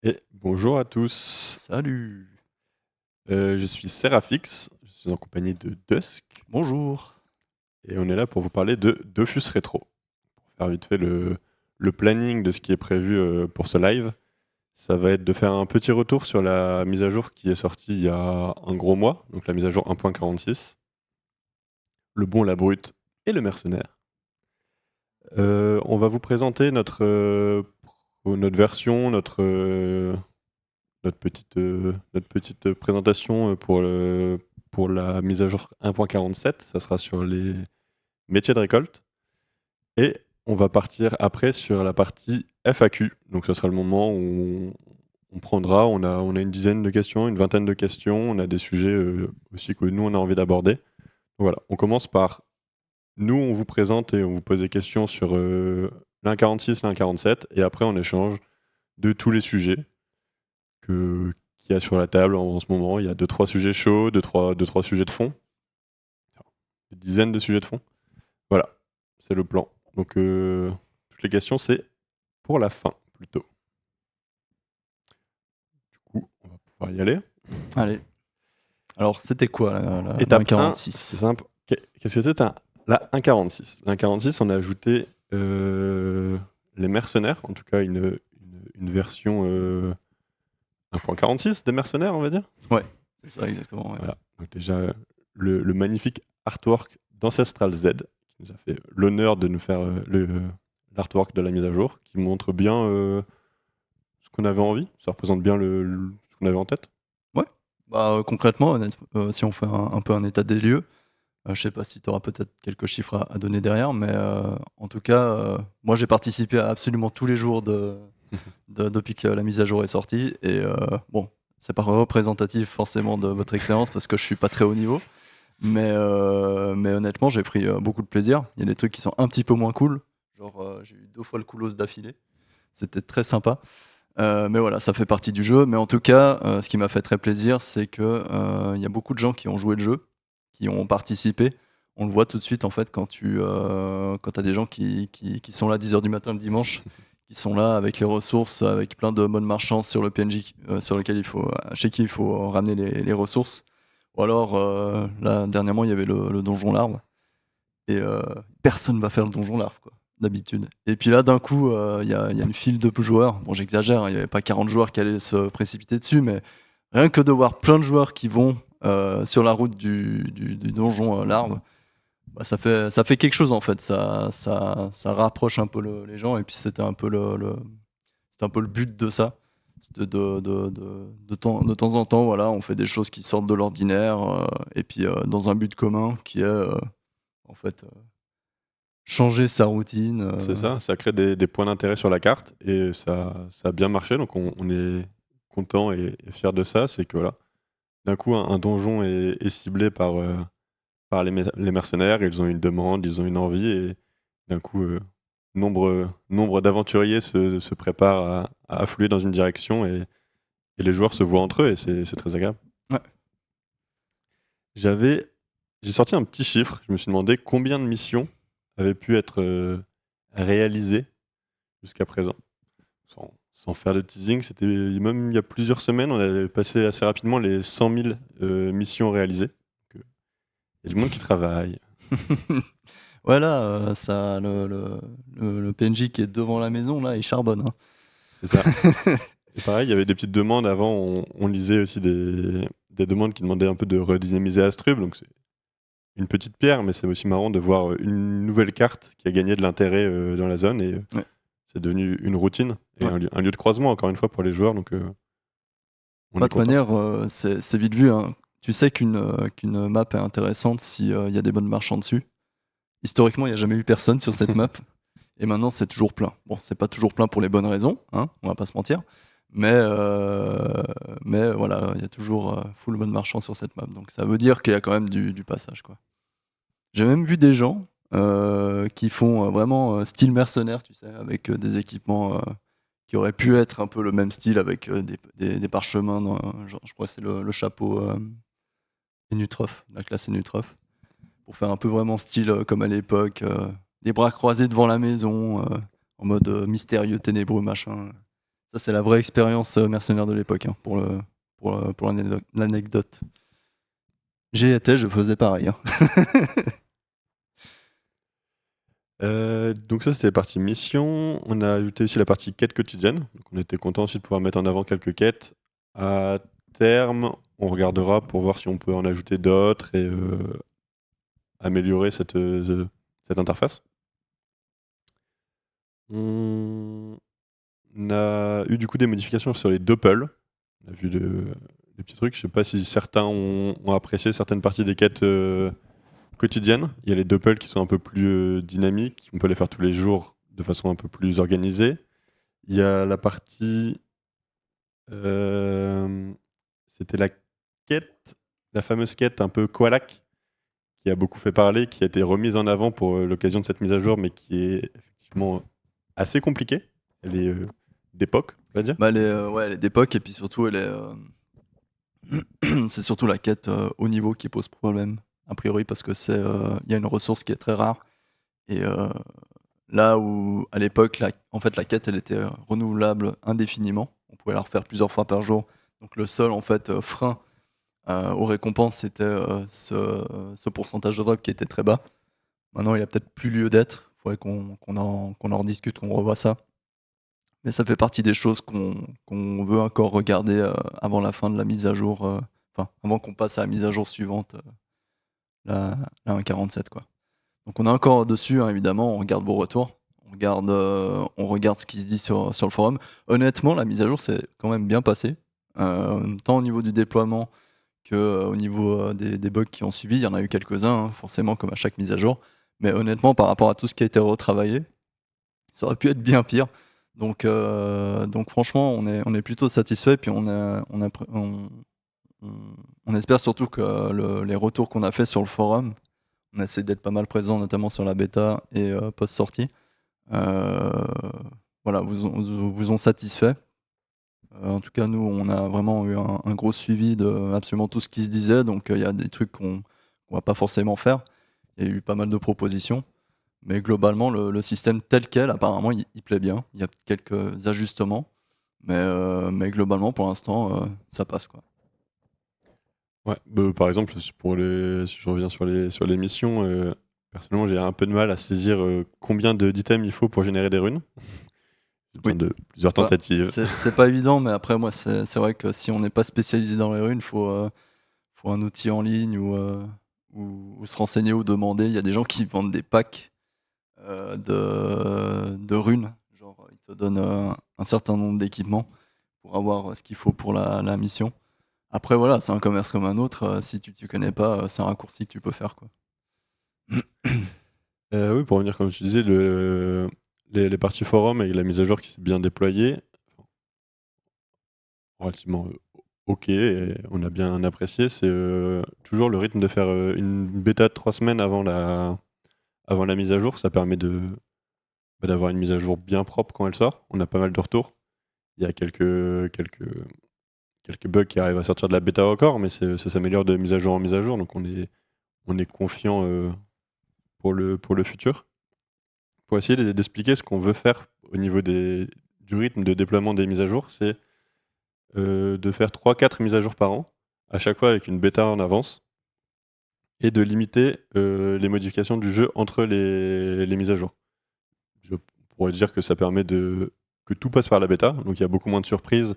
Et bonjour à tous. Salut. Je suis Serafix, je suis en compagnie de Dusk Bonjour. et on est là pour vous parler de Dofus Rétro. Pour faire vite fait le planning de ce qui est prévu, pour ce live, ça va être de faire un petit retour sur la mise à jour qui est sortie il y a un gros mois, donc la mise à jour 1.46, le bon, la brute et le mercenaire. On va vous présenter notre version, notre petite présentation pour la mise à jour 1.47. Ça sera sur les métiers de récolte. Et on va partir après sur la partie FAQ. Donc, ce sera le moment où on prendra. On a une dizaine de questions, une vingtaine de questions. On a des sujets aussi que nous, on a envie d'aborder. Voilà, on commence par nous, on vous présente et on vous pose des questions sur l'A46, l'A47. Et après, on échange de tous les sujets qu'il y a sur la table en ce moment. Il y a 2-3 sujets chauds, 2-3 sujets de fond. Des dizaines de sujets de fond. Voilà, c'est le plan. Donc, toutes les questions, c'est pour la fin, plutôt. Du coup, on va pouvoir y aller. Allez. Alors, c'était quoi la Étape 1, c'est 46? simple. Qu'est-ce que c'est la 1.46 La 1.46, on a ajouté les mercenaires, en tout cas une version 1.46 des mercenaires, on va dire. Ouais, c'est ça exactement. Ouais. Voilà. Donc déjà, le magnifique artwork d'Ancestral Z, qui nous a fait l'honneur de nous faire l'artwork de la mise à jour, qui montre bien ce qu'on avait envie. Ça représente bien ce qu'on avait en tête. Ouais. Bah, concrètement, si on fait un peu un état des lieux, je sais pas si tu auras peut-être quelques chiffres à donner derrière, mais en tout cas, moi j'ai participé à absolument tous les jours depuis que la mise à jour est sortie. Et bon, c'est pas représentatif forcément de votre expérience parce que je suis pas très haut niveau. Mais honnêtement, j'ai pris beaucoup de plaisir. Il y a des trucs qui sont un petit peu moins cool. Genre, j'ai eu 2 fois le Koulos d'affilée. C'était très sympa. Mais voilà, ça fait partie du jeu. Mais en tout cas, ce qui m'a fait très plaisir, c'est que il y a beaucoup de gens qui ont joué le jeu, qui ont participé. On le voit tout de suite en fait quand quand as des gens qui sont là à 10h du matin le dimanche, qui sont là avec les ressources, avec plein de bonnes marchands sur le PNJ sur lequel chez qui il faut ramener les ressources. Ou alors, là, dernièrement, il y avait le donjon larve. Et personne va faire le donjon larve, quoi, d'habitude. Et puis là, d'un coup, il y a une file de joueurs. Bon, j'exagère, hein, il n'y avait pas 40 joueurs qui allaient se précipiter dessus, mais rien que de voir plein de joueurs qui vont sur la route du donjon larve, bah, ça fait quelque chose, en fait. Ça rapproche un peu les gens, et puis c'était un peu c'était un peu le but de ça. De temps en temps, voilà, on fait des choses qui sortent de l'ordinaire, et puis dans un but commun qui est en fait changer sa routine. C'est ça, ça crée des points d'intérêt sur la carte et ça a bien marché. Donc, on est content et fier de ça. C'est que voilà, d'un coup, un donjon est ciblé par les mercenaires. Ils ont une demande, ils ont une envie et d'un coup, nombre d'aventuriers se préparent à affluer dans une direction et les joueurs se voient entre eux et c'est très agréable. Ouais. J'ai sorti un petit chiffre. Je me suis demandé combien de missions avaient pu être réalisées jusqu'à présent. Sans faire de teasing, c'était même il y a plusieurs semaines, on avait passé assez rapidement les 100 000 missions réalisées. Donc, il y a du monde qui travaille. Voilà, ça, le PNJ qui est devant la maison, là, il charbonne, hein. C'est ça. Et pareil, il y avait des petites demandes avant. On lisait aussi des demandes qui demandaient un peu de redynamiser Astrub. Donc c'est une petite pierre, mais c'est aussi marrant de voir une nouvelle carte qui a gagné de l'intérêt dans la zone et Ouais. c'est devenu une routine et Ouais. un lieu de croisement encore une fois pour les joueurs. Donc on De est toute content. manière, c'est vite vu, hein. Tu sais qu'une map est intéressante si il y a des bonnes marchands dessus. Historiquement, il n'y a jamais eu personne sur cette map. Et maintenant, c'est toujours plein. Bon, c'est pas toujours plein pour les bonnes raisons, hein, on va pas se mentir. Mais voilà, il y a toujours full bonne marchand sur cette map. Donc ça veut dire qu'il y a quand même du passage, quoi. J'ai même vu des gens qui font vraiment style mercenaire, tu sais, avec des équipements qui auraient pu être un peu le même style avec des parchemins. Genre, je crois que c'est le chapeau Enutroph, la classe Enutroph, pour faire un peu vraiment style comme à l'époque, les bras croisés devant la maison, en mode mystérieux, ténébreux, machin. Ça, c'est la vraie expérience mercenaire de l'époque, hein, pour l'anecdote. J'y étais, je faisais pareil, hein. Donc ça, c'était la partie mission. On a ajouté aussi la partie quête quotidienne. Donc on était content aussi de pouvoir mettre en avant quelques quêtes. À terme, on regardera pour voir si on peut en ajouter d'autres et améliorer cette interface. On a eu du coup des modifications sur les doppels. On a vu les petits trucs. Je sais pas si certains ont apprécié certaines parties des quêtes quotidiennes. Il y a les doppels qui sont un peu plus dynamiques. On peut les faire tous les jours de façon un peu plus organisée. Il y a la partie. C'était la fameuse quête un peu Koalak, qui a beaucoup fait parler, qui a été remise en avant pour l'occasion de cette mise à jour, mais qui est effectivement assez compliquée. Elle est d'époque, on va dire. Bah, elle est d'époque, et puis surtout, c'est surtout la quête haut niveau qui pose problème, a priori, parce que il y a une ressource qui est très rare. Et là où, à l'époque, en fait, la quête, elle était renouvelable indéfiniment. On pouvait la refaire plusieurs fois par jour. Donc le seul, en fait, frein aux récompenses, c'était ce pourcentage de drop qui était très bas. Maintenant, il a peut-être plus lieu d'être. Il faudrait qu'on en rediscute, qu'on revoie ça. Mais ça fait partie des choses qu'on veut encore regarder avant la fin de la mise à jour, enfin, avant qu'on passe à la mise à jour suivante, la 1.47, quoi. Donc on est encore dessus, hein, évidemment, on regarde vos retours, on regarde ce qui se dit sur le forum. Honnêtement, la mise à jour s'est quand même bien passée, tant au niveau du déploiement que au niveau des bugs qui ont suivi. Il y en a eu quelques-uns, hein, forcément, comme à chaque mise à jour. Mais honnêtement, par rapport à tout ce qui a été retravaillé, ça aurait pu être bien pire. Donc franchement, on est plutôt satisfait. Puis on espère surtout que les retours qu'on a fait sur le forum, on essaie d'être pas mal présent, notamment sur la bêta et post-sortie. Voilà, vous ont satisfait. En tout cas, nous, on a vraiment eu un gros suivi de absolument tout ce qui se disait. Donc, il y a des trucs qu'on va pas forcément faire. Il y a eu pas mal de propositions. Mais globalement, le système tel quel, apparemment, il plaît bien. Il y a quelques ajustements. Mais globalement, pour l'instant, ça passe, quoi. Ouais, par exemple, si je reviens sur les missions, personnellement, j'ai un peu de mal à saisir combien d'items il faut pour générer des runes. J'ai besoin Oui. de plusieurs C'est pas, tentatives. c'est pas évident, mais après, moi, c'est vrai que si on n'est pas spécialisé dans les runes, faut un outil en ligne ou se renseigner ou demander. Il y a des gens qui vendent des packs de runes. Genre, ils te donnent un certain nombre d'équipements pour avoir ce qu'il faut pour la mission. Après, voilà, c'est un commerce comme un autre. Si tu ne connais pas, c'est un raccourci que tu peux faire, quoi. Oui, pour revenir, comme tu disais, les parties forum et la mise à jour qui s'est bien déployée, relativement ok, et on a bien apprécié. C'est toujours le rythme de faire une bêta de 3 semaines avant la mise à jour. Ça permet d'avoir une mise à jour bien propre quand elle sort. On a pas mal de retours. Il y a quelques bugs qui arrivent à sortir de la bêta encore, mais ça s'améliore de mise à jour en mise à jour, donc on est confiant pour le futur. Pour essayer d'expliquer ce qu'on veut faire au niveau du rythme de déploiement des mises à jour, c'est de faire 3-4 mises à jour par an, à chaque fois avec une bêta en avance, et de limiter les modifications du jeu entre les mises à jour. Je pourrais dire que ça permet que tout passe par la bêta, donc il y a beaucoup moins de surprises,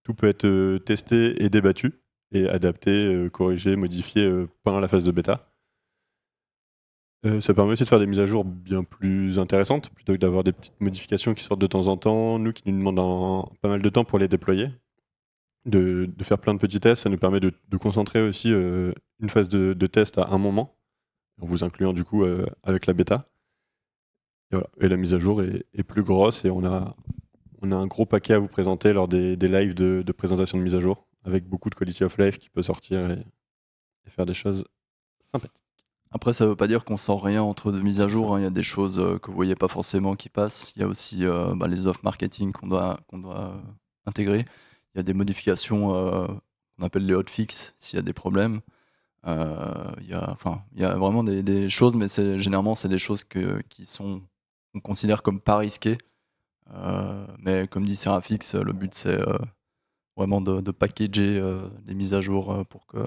tout peut être testé et débattu, et adapté, corrigé, modifié pendant la phase de bêta. Ça permet aussi de faire des mises à jour bien plus intéressantes, plutôt que d'avoir des petites modifications qui sortent de temps en temps, nous qui nous demandons pas mal de temps pour les déployer. De faire plein de petits tests, ça nous permet de concentrer aussi une phase de test à un moment, en vous incluant du coup avec la bêta. Et, voilà. Et la mise à jour est plus grosse et on a un gros paquet à vous présenter lors des lives de présentation de mise à jour, avec beaucoup de quality of life qui peut sortir et faire des choses sympathiques. Après, ça veut pas dire qu'on sent rien entre deux mises à jour, hein. Il y a des choses que vous voyez pas forcément qui passent. Il y a aussi les offres marketing qu'on doit intégrer. Il y a des modifications qu'on appelle les hotfix s'il y a des problèmes. Il y a vraiment des choses, mais généralement, c'est des choses qu'on considère comme pas risquées. Mais comme dit Serafix, le but c'est vraiment de packager les mises à jour pour que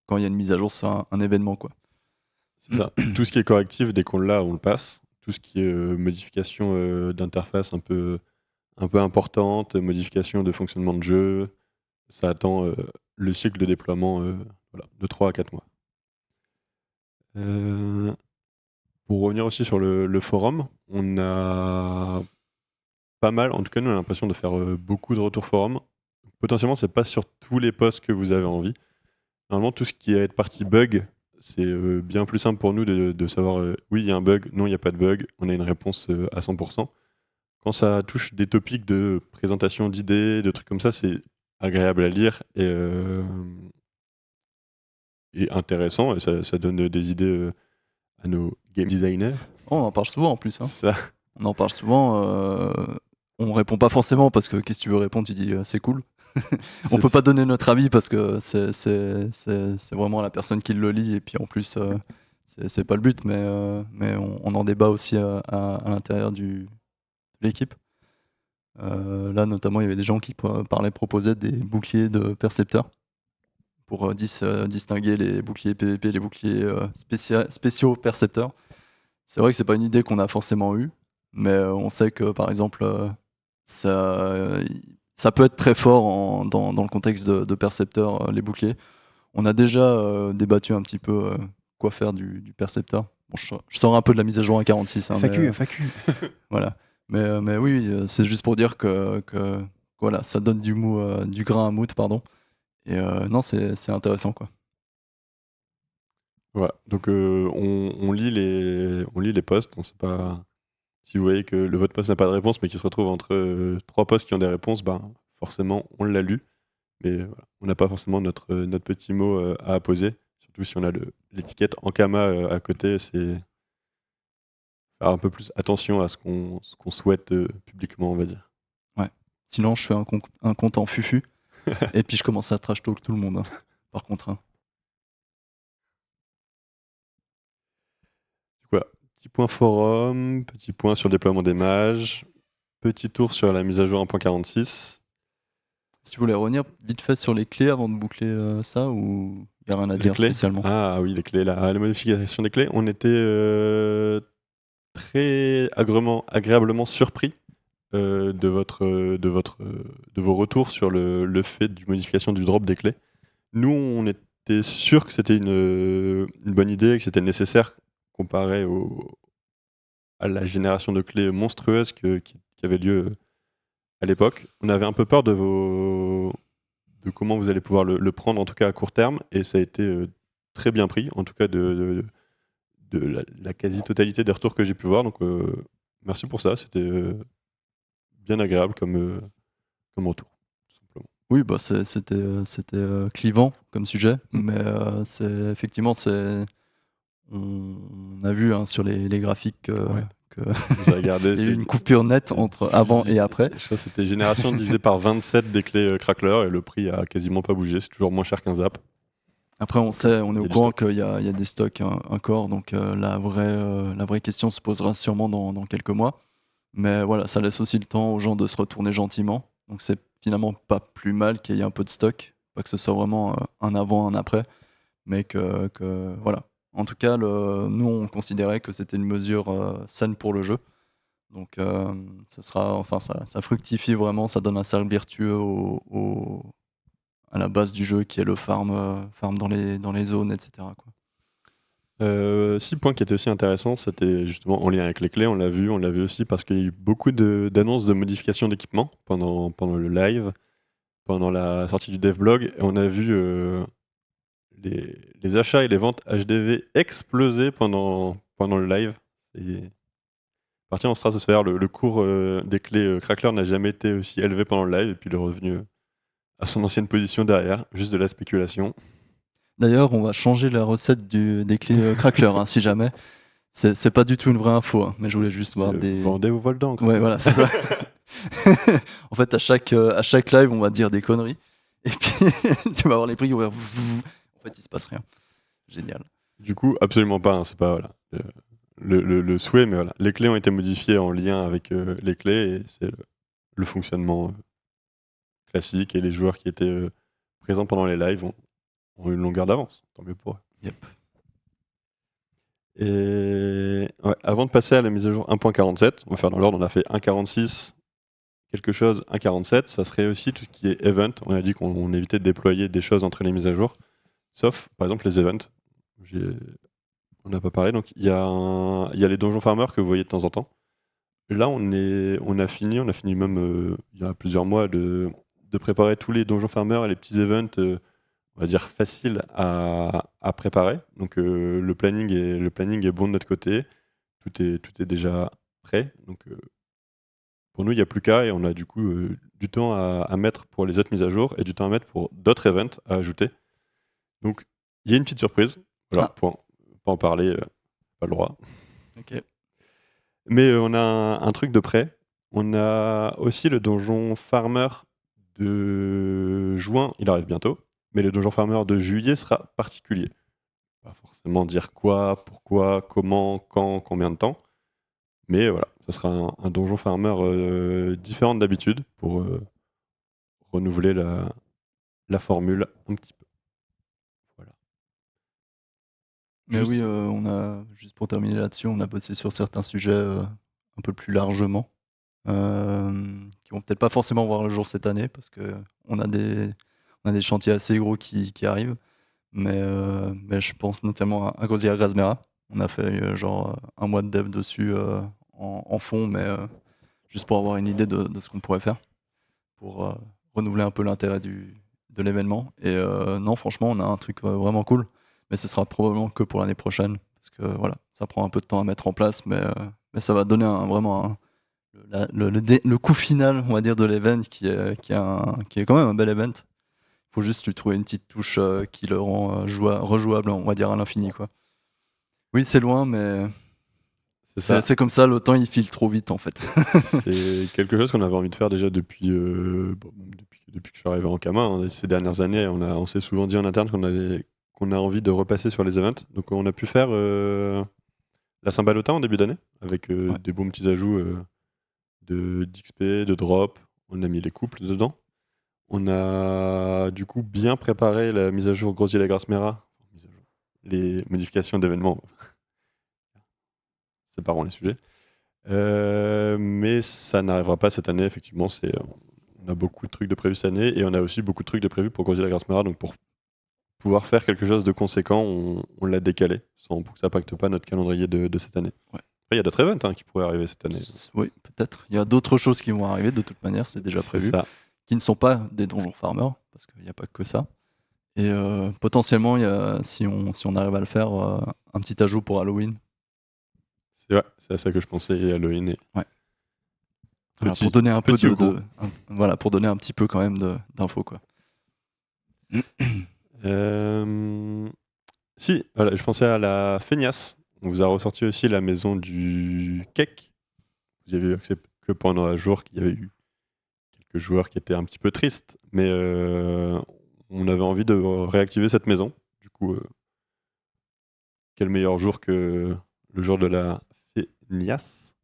quand il y a une mise à jour, ce soit un événement, quoi. C'est ça. Tout ce qui est correctif, dès qu'on l'a, on le passe. Tout ce qui est modification d'interface un peu importante, modification de fonctionnement de jeu, ça attend le cycle de déploiement de 3 à 4 mois. Pour revenir aussi sur le forum, on a pas mal, en tout cas nous on a l'impression de faire beaucoup de retours forum. Potentiellement c'est pas sur tous les posts que vous avez envie. Normalement tout ce qui est partie bug, c'est bien plus simple pour nous de savoir oui il y a un bug, non il n'y a pas de bug, on a une réponse à 100%. Quand ça touche des topics de présentation d'idées, de trucs comme ça, c'est agréable à lire et intéressant, et ça donne des idées à nos game designers. On en parle souvent en plus. Hein. Ça. On en parle souvent. On répond pas forcément parce que qu'est-ce que tu veux répondre, tu dis c'est cool. On peut pas donner notre avis parce que c'est vraiment la personne qui le lit et puis en plus c'est pas le but, mais on en débat aussi à l'intérieur de l'équipe. Là notamment il y avait des gens qui proposaient des boucliers de percepteurs pour distinguer les boucliers PVP et les boucliers spéciaux percepteurs. C'est vrai que c'est pas une idée qu'on a forcément eue, mais on sait que par exemple ça peut être très fort dans le contexte de percepteur, les boucliers. On a déjà débattu un petit peu quoi faire du percepteur. Bon, je sors un peu de la mise à jour à 46. Hein, FAQ. Voilà. Mais oui, c'est juste pour dire que voilà, ça donne du grain à moudre, pardon. Et non, c'est intéressant, quoi. Voilà. Donc on lit les posts. On sait pas si vous voyez que votre post n'a pas de réponse, mais qu'il se retrouve entre 3 posts qui ont des réponses, ben forcément on l'a lu. Mais voilà, on n'a pas forcément notre petit mot à apposer. Surtout si on a l'étiquette Ankama à côté, c'est faire un peu plus attention à ce qu'on souhaite publiquement, on va dire. Ouais. Sinon, je fais un compte en fufu et puis je commence à trash talk tout le monde. Hein, par contre. Hein. Du coup, petit point forum, petit point sur le déploiement des mages, petit tour sur la mise à jour 1.46. Si tu voulais revenir vite fait sur les clés avant de boucler ça, ou il n'y a rien à dire spécialement? Ah oui, les clés, la modification des clés. On était très agréablement surpris de vos retours sur le fait du modification du drop des clés. Nous, on était sûr que c'était une bonne idée, que c'était nécessaire comparé à la génération de clés monstrueuse qui avait lieu à l'époque. On avait un peu peur de comment vous allez pouvoir le prendre, en tout cas à court terme, et ça a été très bien pris, en tout cas de la quasi-totalité des retours que j'ai pu voir. Donc merci pour ça, c'était bien agréable comme retour, tout simplement. Oui, bah c'était clivant comme sujet, mais effectivement, on a vu hein, sur les graphiques que J'ai regardé, il y a eu une coupure nette entre avant et après. Je crois que c'était génération divisée par 27 des clés Crackler et le prix a quasiment pas bougé, c'est toujours moins cher qu'un Zap. Après, on est au courant qu'il y a des stocks encore, donc la vraie question se posera sûrement dans quelques mois. Mais voilà, ça laisse aussi le temps aux gens de se retourner gentiment. Donc c'est finalement pas plus mal qu'il y ait un peu de stock, pas que ce soit vraiment un avant, un après, mais que voilà. En tout cas, nous on considérait que c'était une mesure saine pour le jeu. Donc ça fructifie vraiment, ça donne un cercle vertueux à la base du jeu qui est le farm dans les zones, etc. quoi. 6 points qui étaient aussi intéressants, c'était justement en lien avec les clés, on l'a vu aussi parce qu'il y a eu beaucoup d'annonces de modifications d'équipement pendant le live, pendant la sortie du devblog, et on a vu les achats et les ventes HDV exploser pendant le live. Et parti en stratosphère, le cours des clés Crackler n'a jamais été aussi élevé pendant le live, et puis il est revenu à son ancienne position derrière, juste de la spéculation. D'ailleurs, on va changer la recette des clés Crackler, hein, si jamais. C'est pas du tout une vraie info, hein, mais je voulais juste voir des... Vendez au vol d'encre. Ouais, voilà, c'est ça. En fait, à chaque live, on va dire des conneries. Et puis, tu vas avoir les prix qui vont faire... En fait, il se passe rien. Génial. Du coup, absolument pas. Hein, c'est pas... Voilà. le souhait, mais voilà. Les clés ont été modifiées en lien avec les clés et c'est le fonctionnement classique et les joueurs qui étaient présents pendant les lives ont une longueur d'avance. Tant mieux pour eux. Yep. Et ouais, avant de passer à la mise à jour 1.47, on va faire dans l'ordre, on a fait 1.46, quelque chose, 1.47, ça serait aussi tout ce qui est event. On a dit qu'on évitait de déployer des choses entre les mises à jour, sauf par exemple les events. On n'a pas parlé, donc il y a les donjons farmers que vous voyez de temps en temps. Là, on a fini même il y a plusieurs mois de préparer tous les donjons farmers et les petits events, on va dire faciles à préparer. Donc le planning est bon de notre côté, tout est déjà prêt. Donc pour nous, il n'y a plus qu'à et on a du coup du temps à mettre pour les autres mises à jour et du temps à mettre pour d'autres events à ajouter. Donc il y a une petite surprise. Voilà, pour pas en parler, pas le droit. Ok. Mais on a un truc de prêt. On a aussi le donjon farmer de juin, il arrive bientôt. Mais le donjon farmer de juillet sera particulier. Pas forcément dire quoi, pourquoi, comment, quand, combien de temps. Mais voilà, ce sera un donjon farmer différent d'habitude pour renouveler la formule un petit peu. Voilà. Mais oui, on a, juste pour terminer là-dessus, on a bossé sur certains sujets un peu plus largement, qui vont peut-être pas forcément voir le jour cette année, parce qu'on a des chantiers assez gros qui arrivent. Mais je pense notamment à Gozia Grasmera. On a fait genre un mois de dev dessus en fond, mais juste pour avoir une idée de ce qu'on pourrait faire, pour renouveler un peu l'intérêt de l'événement. Et non, franchement, on a un truc vraiment cool, mais ce sera probablement que pour l'année prochaine, parce que voilà, ça prend un peu de temps à mettre en place, mais ça va donner vraiment le coup final, on va dire, de l'event qui est quand même un bel event. Faut juste lui trouver une petite touche qui le rend rejouable, on va dire, à l'infini, quoi. Oui, c'est loin, mais c'est comme ça, le temps il file trop vite en fait. C'est quelque chose qu'on avait envie de faire déjà depuis que je suis arrivé en Kama. Hein. Ces dernières années, on s'est souvent dit en interne qu'on a envie de repasser sur les events. Donc on a pu faire la Saint-Valentin en début d'année, avec des bons petits ajouts d'XP, de drop. On a mis les couples dedans. On a du coup bien préparé la mise à jour Grosier la Grasse Mera, les modifications d'événements. Séparons les sujets. Mais ça n'arrivera pas cette année, effectivement. On a beaucoup de trucs de prévus cette année et on a aussi beaucoup de trucs de prévus pour Grosier la Grasse Mera. Donc pour pouvoir faire quelque chose de conséquent, on l'a décalé pour que ça n'impacte pas notre calendrier de cette année. Ouais. Après, il y a d'autres events qui pourraient arriver cette année. Oui, peut-être. Il y a d'autres choses qui vont arriver de toute manière, c'est déjà prévu. Qui ne sont pas des donjons farmers, parce qu'il n'y a pas que ça. Et potentiellement, si on arrive à le faire, un petit ajout pour Halloween. C'est à ça que je pensais, Halloween. Ouais. Voilà, pour donner un peu voilà, pour donner un petit peu quand même d'infos, quoi. Si, voilà, je pensais à la Feignasse. On vous a ressorti aussi la maison du Cake. Vous avez vu que pendant un jour qu'il y avait eu quelques joueurs qui étaient un petit peu tristes, mais on avait envie de réactiver cette maison. Du coup, quel meilleur jour que le jour de la Feignasse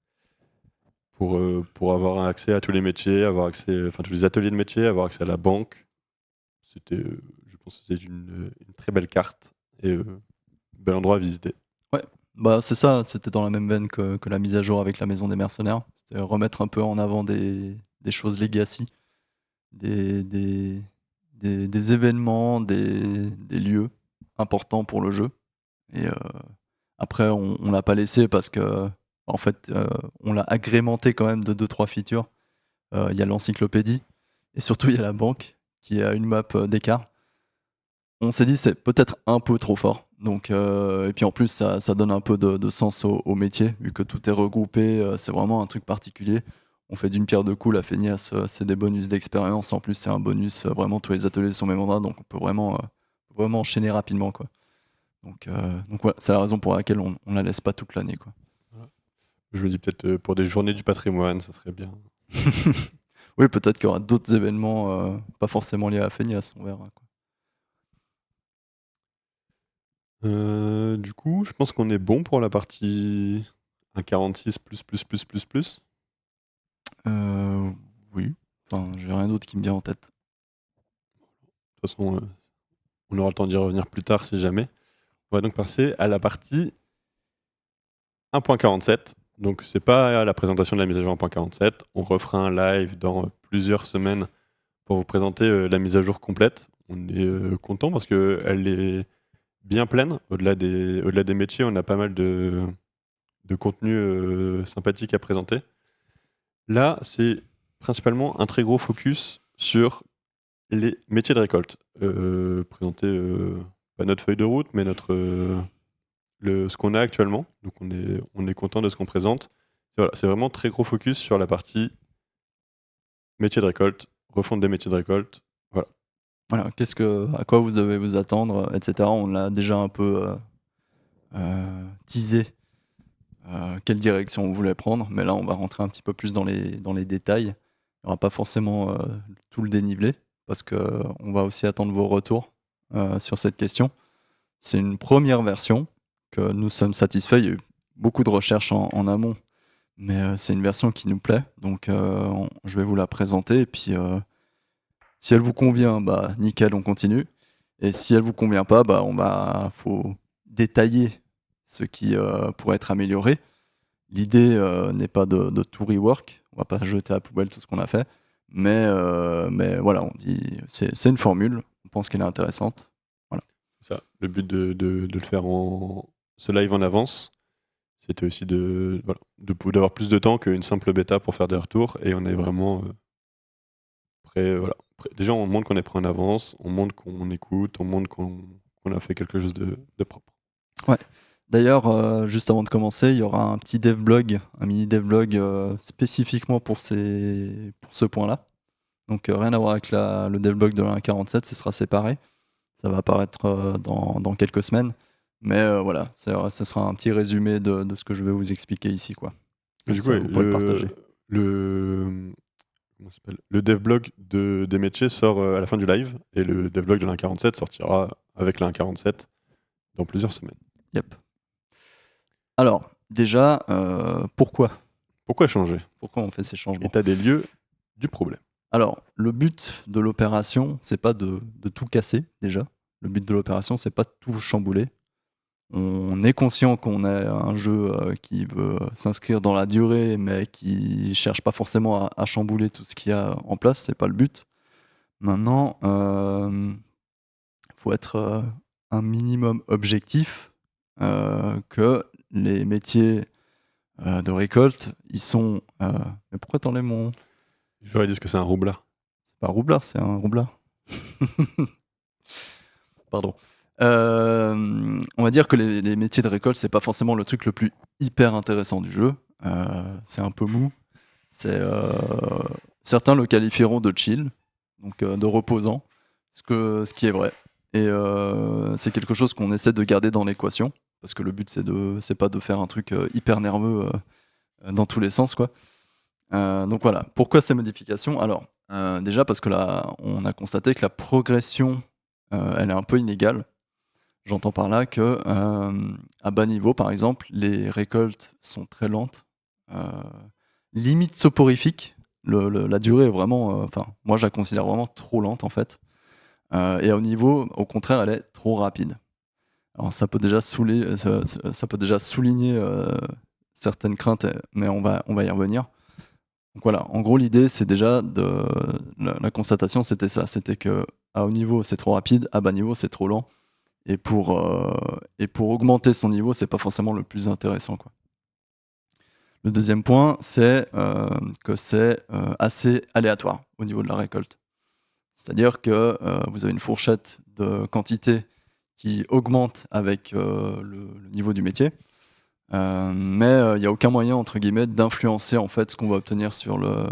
pour avoir accès à tous les métiers, tous les ateliers de métiers, avoir accès à la banque. Je pense que c'était une très belle carte et bel endroit à visiter. Ouais, bah c'est ça, c'était dans la même veine que la mise à jour avec la maison des mercenaires. C'était remettre un peu en avant des choses legacy, des événements, des lieux importants pour le jeu. Et après, on l'a pas laissé parce que en fait, on l'a agrémenté quand même de 2-3 features. Il y a l'encyclopédie et surtout il y a la banque qui a une map d'écart. On s'est dit c'est peut-être un peu trop fort. Donc, et puis en plus ça donne un peu de sens au métier vu que tout est regroupé. C'est vraiment un truc particulier. On fait d'une pierre deux coups. La feignasse, c'est des bonus d'expérience. En plus, c'est un bonus. Vraiment, tous les ateliers sont au même endroit, donc on peut vraiment enchaîner rapidement, quoi. Donc voilà, c'est la raison pour laquelle on la laisse pas toute l'année, quoi. Je me dis peut-être pour des journées du patrimoine, ça serait bien. Oui, peut-être qu'il y aura d'autres événements pas forcément liés à la feignasse, on verra, quoi. Du coup, je pense qu'on est bon pour la partie 1,46 plus. Oui. Enfin, j'ai rien d'autre qui me vient en tête. De toute façon, on aura le temps d'y revenir plus tard si jamais. On va donc passer à la partie 1.47. Donc, c'est pas la présentation de la mise à jour 1.47. On refera un live dans plusieurs semaines pour vous présenter la mise à jour complète. On est content parce qu'elle est bien pleine. Au-delà des métiers, on a pas mal de contenu sympathique à présenter. Là, c'est principalement un très gros focus sur les métiers de récolte. Présenter pas notre feuille de route, mais ce qu'on a actuellement. Donc on est content de ce qu'on présente. Voilà, c'est vraiment très gros focus sur la partie métiers de récolte, refonte des métiers de récolte. Voilà. Voilà, à quoi vous devez vous attendre, etc. On l'a déjà un peu teasé quelle direction on voulait prendre, mais là on va rentrer un petit peu plus dans les détails. Il n'y aura pas forcément tout le dénivelé, parce qu'on va aussi attendre vos retours sur cette question. C'est une première version que nous sommes satisfaits. Il y a eu beaucoup de recherches en amont, mais c'est une version qui nous plaît, donc je vais vous la présenter, et puis si elle vous convient, bah nickel, on continue. Et si elle vous convient pas, faut détailler ce qui pourrait être amélioré. L'idée n'est pas de tout rework. On va pas jeter à la poubelle tout ce qu'on a fait. Mais voilà, on dit c'est une formule. On pense qu'elle est intéressante. Voilà. Ça, le but de le faire ce live en avance, c'était aussi d'avoir plus de temps qu'une simple bêta pour faire des retours. Et on est vraiment prêt. Voilà. Déjà, on montre qu'on est prêt en avance, on montre qu'on écoute, on montre qu'on a fait quelque chose de propre. Ouais. D'ailleurs, juste avant de commencer, il y aura un petit devblog, un mini devblog spécifiquement pour ce point-là. Donc rien à voir avec le devblog de la 1.47, ce sera séparé. Ça va apparaître dans quelques semaines. Mais voilà, ce sera un petit résumé de ce que je vais vous expliquer ici, quoi. Mais Comme du coup, ça, vous pouvez le partager. le devblog des métiers sort à la fin du live et le devblog de l'1.47 sortira avec la 1.47 dans plusieurs semaines. Yep. Alors, déjà, pourquoi changer? Pourquoi on fait ces changements? État des lieux du problème. Alors, le but de l'opération, c'est pas de tout casser, déjà. Le but de l'opération, c'est pas de tout chambouler. On est conscient qu'on a un jeu qui veut s'inscrire dans la durée, mais qui cherche pas forcément à chambouler tout ce qu'il y a en place, c'est pas le but. Maintenant, faut être un minimum objectif, que les métiers de récolte, ils sont... Mais pourquoi t'enlèves mon... J'aurais dit que c'est un roublard. C'est pas un roublard, c'est un roublard. Pardon. On va dire que les métiers de récolte, c'est pas forcément le truc le plus hyper intéressant du jeu. C'est un peu mou. Certains le qualifieront de chill, donc de reposant, ce qui est vrai. Et c'est quelque chose qu'on essaie de garder dans l'équation, parce que le but c'est pas de faire un truc hyper nerveux dans tous les sens, quoi. Donc voilà. Pourquoi ces modifications? Alors déjà parce que là, on a constaté que la progression, elle est un peu inégale. J'entends par là que à bas niveau, par exemple, les récoltes sont très lentes, limite soporifiques. La durée est vraiment, enfin, moi je la considère vraiment trop lente en fait. Et à haut niveau, au contraire, elle est trop rapide. Alors ça peut déjà ça peut déjà souligner certaines craintes, mais on va y revenir. Donc voilà, en gros l'idée c'est déjà la constatation, c'était ça, c'était que à haut niveau c'est trop rapide, à bas niveau c'est trop lent. Et pour augmenter son niveau, c'est pas forcément le plus intéressant, quoi. Le deuxième point, c'est que c'est assez aléatoire au niveau de la récolte. C'est-à-dire que vous avez une fourchette de quantité qui augmente avec le niveau du métier, mais il n'y a aucun moyen, entre guillemets, d'influencer en fait ce qu'on va obtenir sur la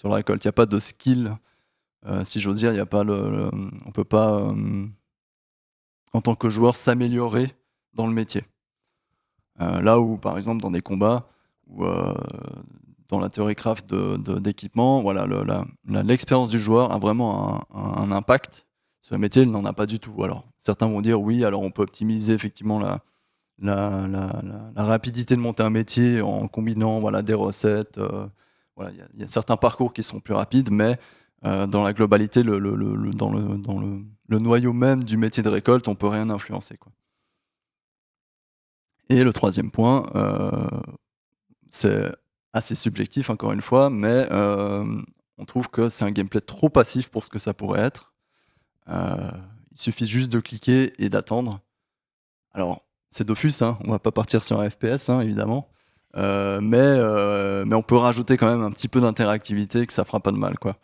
récolte. Il n'y a pas de skill, si j'ose dire, on peut pas en tant que joueur s'améliorer dans le métier. Là où, par exemple, dans des combats ou dans la théorie craft d'équipement, voilà, l'expérience du joueur a vraiment un impact Sur les métiers, il n'en a pas du tout. Alors, certains vont dire oui, alors on peut optimiser effectivement la rapidité de monter un métier en combinant voilà, des recettes. Voilà, il y a certains parcours qui sont plus rapides, mais dans la globalité, le noyau même du métier de récolte, on peut rien influencer, quoi. Et le troisième point, c'est assez subjectif encore une fois, mais on trouve que c'est un gameplay trop passif pour ce que ça pourrait être. Il suffit juste de cliquer et d'attendre. Alors, c'est Dofus, hein, on va pas partir sur un FPS, hein, évidemment. Mais on peut rajouter quand même un petit peu d'interactivité que ça fera pas de mal, quoi.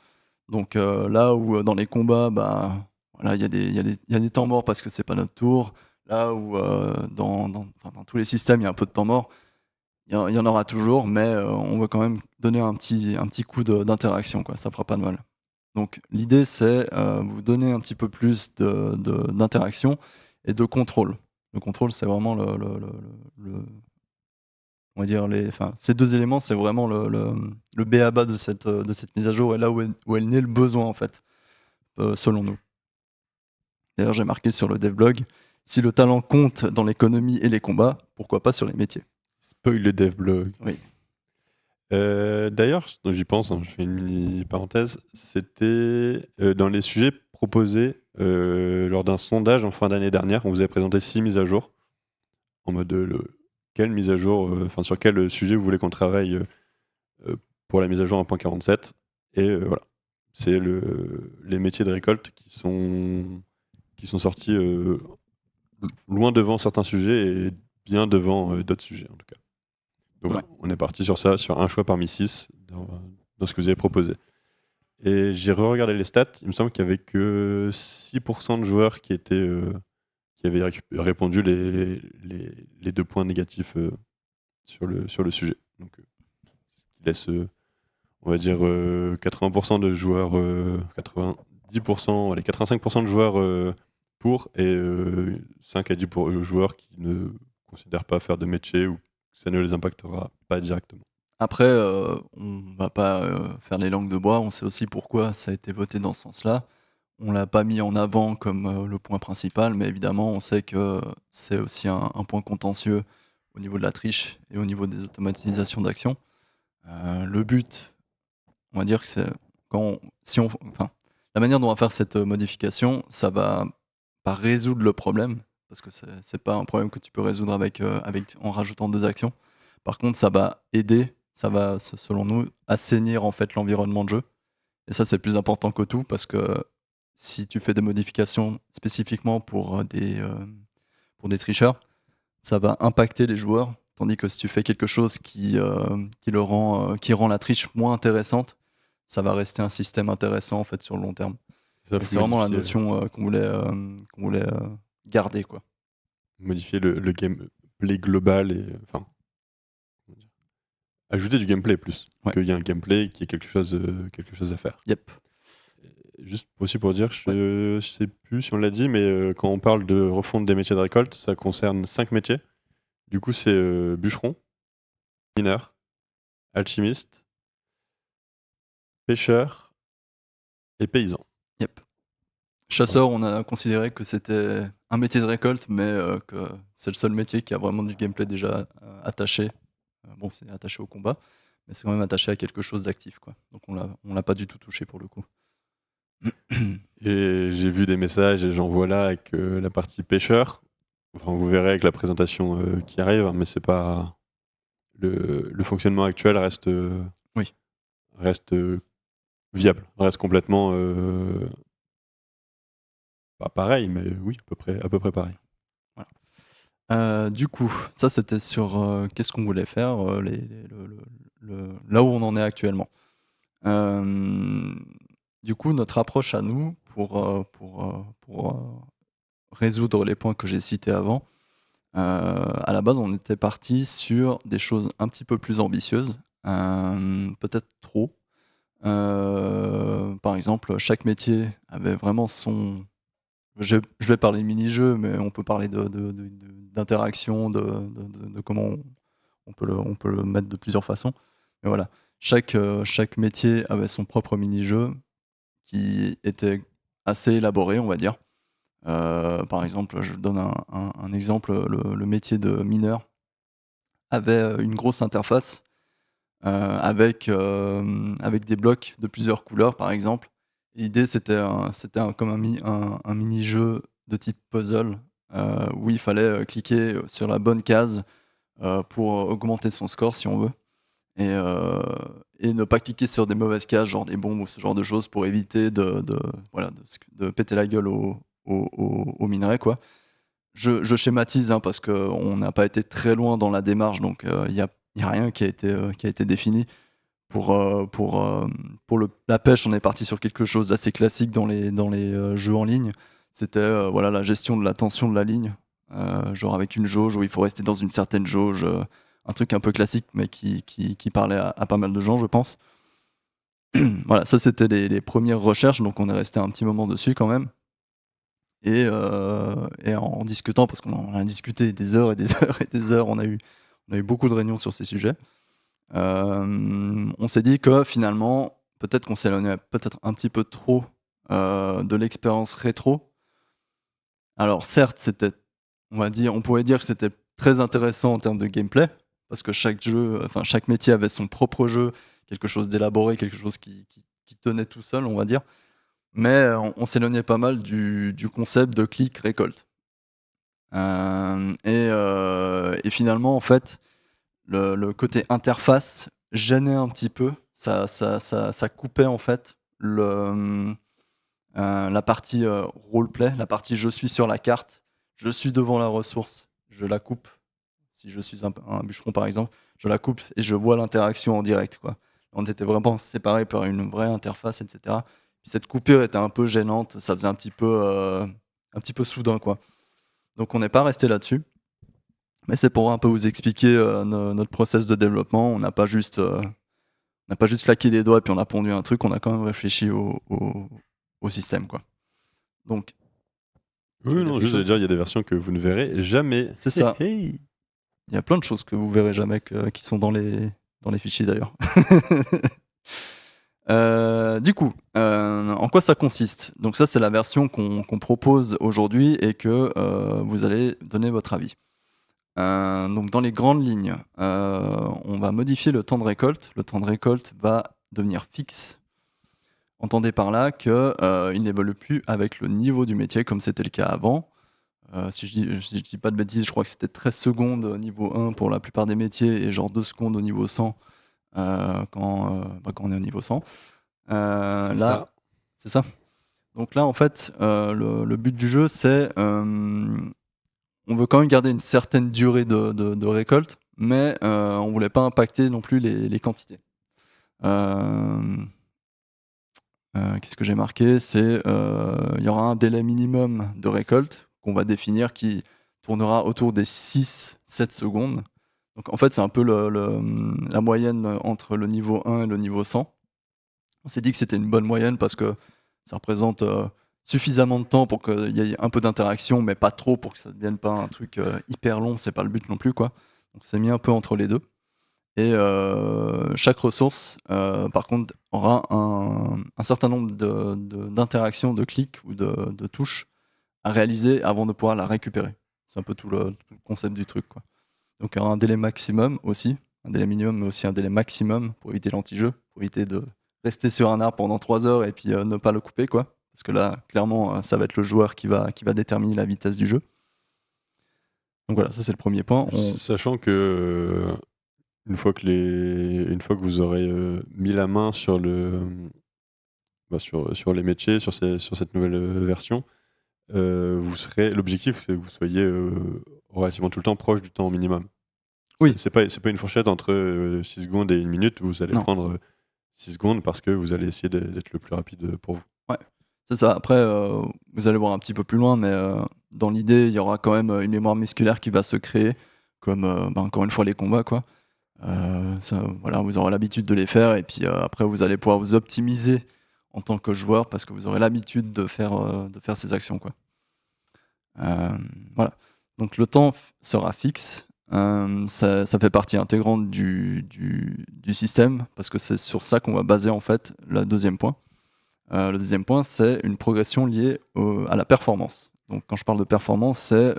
Donc là où dans les combats, bah, voilà, il y a des temps morts parce que c'est pas notre tour. Là où dans tous les systèmes, il y a un peu de temps mort, il y en aura toujours, mais on va quand même donner un petit coup d'interaction, quoi. Ça fera pas de mal. Donc l'idée, c'est vous donner un petit peu plus d'interaction et de contrôle. Le contrôle, c'est vraiment on va dire ces deux éléments, c'est vraiment le b.a.-ba de cette mise à jour et là où elle naît le besoin, en fait, selon nous. D'ailleurs, j'ai marqué sur le devblog, si le talent compte dans l'économie et les combats, pourquoi pas sur les métiers? Spoil le devblog. Oui. D'ailleurs, j'y pense, hein, je fais une mini parenthèse. C'était dans les sujets proposés lors d'un sondage en fin d'année dernière. On vous avait présenté 6 mises à jour. En mode quelle mise à jour, sur quel sujet vous voulez qu'on travaille pour la mise à jour 1.47. Et voilà. C'est les métiers de récolte qui sont sortis loin devant certains sujets et bien devant d'autres sujets en tout cas. Donc voilà, on est parti sur ça, sur un choix parmi 6 dans ce que vous avez proposé. Et j'ai re-regardé les stats, il me semble qu'il n'y avait que 6% de joueurs qui avaient répondu les 2 points négatifs sur le sujet. Donc, ce qui laisse, on va dire, 80% de joueurs, 90%, allez, 85% de joueurs pour et 5 à 10 joueurs qui ne considèrent pas faire de métier ou que ça ne les impactera pas directement. Après, on va pas faire les langues de bois, on sait aussi pourquoi ça a été voté dans ce sens-là. On l'a pas mis en avant comme le point principal, mais évidemment, on sait que c'est aussi un point contentieux au niveau de la triche et au niveau des automatisations d'actions. Le but, on va dire que c'est la manière dont on va faire cette modification, ça va pas résoudre le problème, parce que c'est pas un problème que tu peux résoudre en rajoutant 2 actions. Par contre, ça va aider, ça va, selon nous, assainir en fait l'environnement de jeu. Et ça, c'est le plus important que tout, parce que si tu fais des modifications spécifiquement pour des tricheurs, ça va impacter les joueurs. Tandis que si tu fais quelque chose qui rend la triche moins intéressante, ça va rester un système intéressant en fait sur le long terme. Et c'est vraiment la notion qu'on voulait garder, quoi. Modifier le gameplay global et ajouter du gameplay plus. Ouais. Qu'il y a un gameplay, qu'il y ait quelque chose à faire. Yep. Juste aussi pour dire, je sais plus si on l'a dit, mais quand on parle de refonte des métiers de récolte, ça concerne 5 métiers. Du coup, c'est bûcheron, mineur, alchimiste, pêcheur et paysan. Yep. Chasseur, on a considéré que c'était un métier de récolte, mais que c'est le seul métier qui a vraiment du gameplay déjà attaché. Bon, c'est attaché au combat, mais c'est quand même attaché à quelque chose d'actif, quoi. Donc on l'a pas du tout touché pour le coup. Et j'ai vu des messages et j'en vois là avec la partie pêcheur. Enfin, vous verrez avec la présentation qui arrive, mais c'est pas le fonctionnement actuel reste Oui. reste viable, reste complètement pas pareil, mais oui, à peu près pareil. Voilà. Du coup, ça c'était sur qu'est-ce qu'on voulait faire, là où on en est actuellement. Du coup, notre approche à nous pour résoudre les points que j'ai cités avant, à la base, on était parti sur des choses un petit peu plus ambitieuses, peut-être trop. Par exemple, chaque métier avait vraiment son. Je vais parler de mini-jeux, mais on peut parler d'interaction, de comment on peut le mettre de plusieurs façons. Mais voilà, chaque métier avait son propre mini-jeu qui était assez élaborés, on va dire. Par exemple, je donne un exemple, le métier de mineur avait une grosse interface avec des blocs de plusieurs couleurs, par exemple. L'idée, comme un mini-jeu de type puzzle où il fallait cliquer sur la bonne case pour augmenter son score, si on veut. Et ne pas cliquer sur des mauvaises cases, genre des bombes ou ce genre de choses, pour éviter de péter la gueule aux minerais, quoi. Je schématise hein, parce qu'on n'a pas été très loin dans la démarche, donc il n'y a rien qui a été défini. Pour la pêche, on est parti sur quelque chose d'assez classique dans les jeux en ligne. C'était la gestion de la tension de la ligne, genre avec une jauge où il faut rester dans une certaine jauge, un truc un peu classique, mais qui parlait à pas mal de gens, je pense. Voilà, ça c'était les premières recherches, donc on est resté un petit moment dessus quand même. Et en discutant, parce qu'on en a discuté des heures et des heures et des heures, on a eu beaucoup de réunions sur ces sujets. On s'est dit que finalement, peut-être qu'on s'éloignait peut-être un petit peu trop de l'expérience rétro. Alors certes, on pourrait dire que c'était très intéressant en termes de gameplay, parce que chaque métier avait son propre jeu, quelque chose d'élaboré, quelque chose qui tenait tout seul, on va dire. Mais on s'éloignait pas mal du concept de click récolte. Et finalement, en fait, le côté interface gênait un petit peu. Ça coupait en fait la partie roleplay, la partie je suis sur la carte, je suis devant la ressource, je la coupe. Si je suis un bûcheron par exemple, je la coupe et je vois l'interaction en direct, quoi. On était vraiment séparés par une vraie interface, etc. Puis cette coupure était un peu gênante, ça faisait un petit peu soudain, quoi. Donc on n'est pas resté là-dessus. Mais c'est pour un peu vous expliquer notre process de développement. On n'a pas juste claqué les doigts et puis on a pondu un truc, on a quand même réfléchi au système, quoi. Donc, tu veux Oui, dire non, quelque juste de chose dire, il y a des versions que vous ne verrez jamais. C'est ça. Hey, hey. Il y a plein de choses que vous verrez jamais qui sont dans les fichiers d'ailleurs. Du coup, en quoi ça consiste? Donc ça, c'est la version qu'on propose aujourd'hui et que vous allez donner votre avis. Donc dans les grandes lignes, on va modifier le temps de récolte. Le temps de récolte va devenir fixe. Entendez par là qu'il n'évolue plus avec le niveau du métier comme c'était le cas avant. Si je dis pas de bêtises, je crois que c'était 13 secondes au niveau 1 pour la plupart des métiers et genre 2 secondes au niveau 100 quand on est au niveau 100. C'est Là, ça. c'est ça. Donc là, en fait, le but du jeu, c'est on veut quand même garder une certaine durée de récolte, mais on voulait pas impacter non plus les quantités. Qu'est-ce que j'ai marqué? C'est il y aura un délai minimum de récolte qu'on va définir qui tournera autour des 6-7 secondes. Donc en fait, c'est un peu la moyenne entre le niveau 1 et le niveau 100. On s'est dit que c'était une bonne moyenne parce que ça représente suffisamment de temps pour qu'il y ait un peu d'interaction, mais pas trop pour que ça ne devienne pas un truc hyper long. C'est pas le but non plus, quoi. Donc c'est mis un peu entre les deux. Et chaque ressource, par contre, aura un certain nombre d'interactions, de clics ou de touches à réaliser avant de pouvoir la récupérer. C'est un peu tout le concept du truc, quoi. Donc il y aura un délai maximum aussi, un délai minimum, mais aussi un délai maximum pour éviter l'anti-jeu, pour éviter de rester sur un arbre pendant 3 heures et puis ne pas le couper, quoi. Parce que là, clairement, ça va être le joueur qui va déterminer la vitesse du jeu. Donc voilà, ça c'est le premier point. Sachant que une fois que vous aurez mis la main sur sur les métiers, sur cette nouvelle version, l'objectif, c'est que vous soyez relativement tout le temps proche du temps minimum. Oui. C'est pas une fourchette entre 6 secondes et 1 minute. Vous allez prendre 6 secondes parce que vous allez essayer d'être le plus rapide pour vous. Ouais, c'est ça. Après, vous allez voir un petit peu plus loin, mais dans l'idée, il y aura quand même une mémoire musculaire qui va se créer, comme encore une fois les combats, quoi. Voilà, vous aurez l'habitude de les faire et puis après vous allez pouvoir vous optimiser en tant que joueur parce que vous aurez l'habitude de faire ces actions, quoi. Voilà. Donc le temps sera fixe. Ça fait partie intégrante du système parce que c'est sur ça qu'on va baser en fait le deuxième point. Le deuxième point, c'est une progression liée à la performance. Donc quand je parle de performance, c'est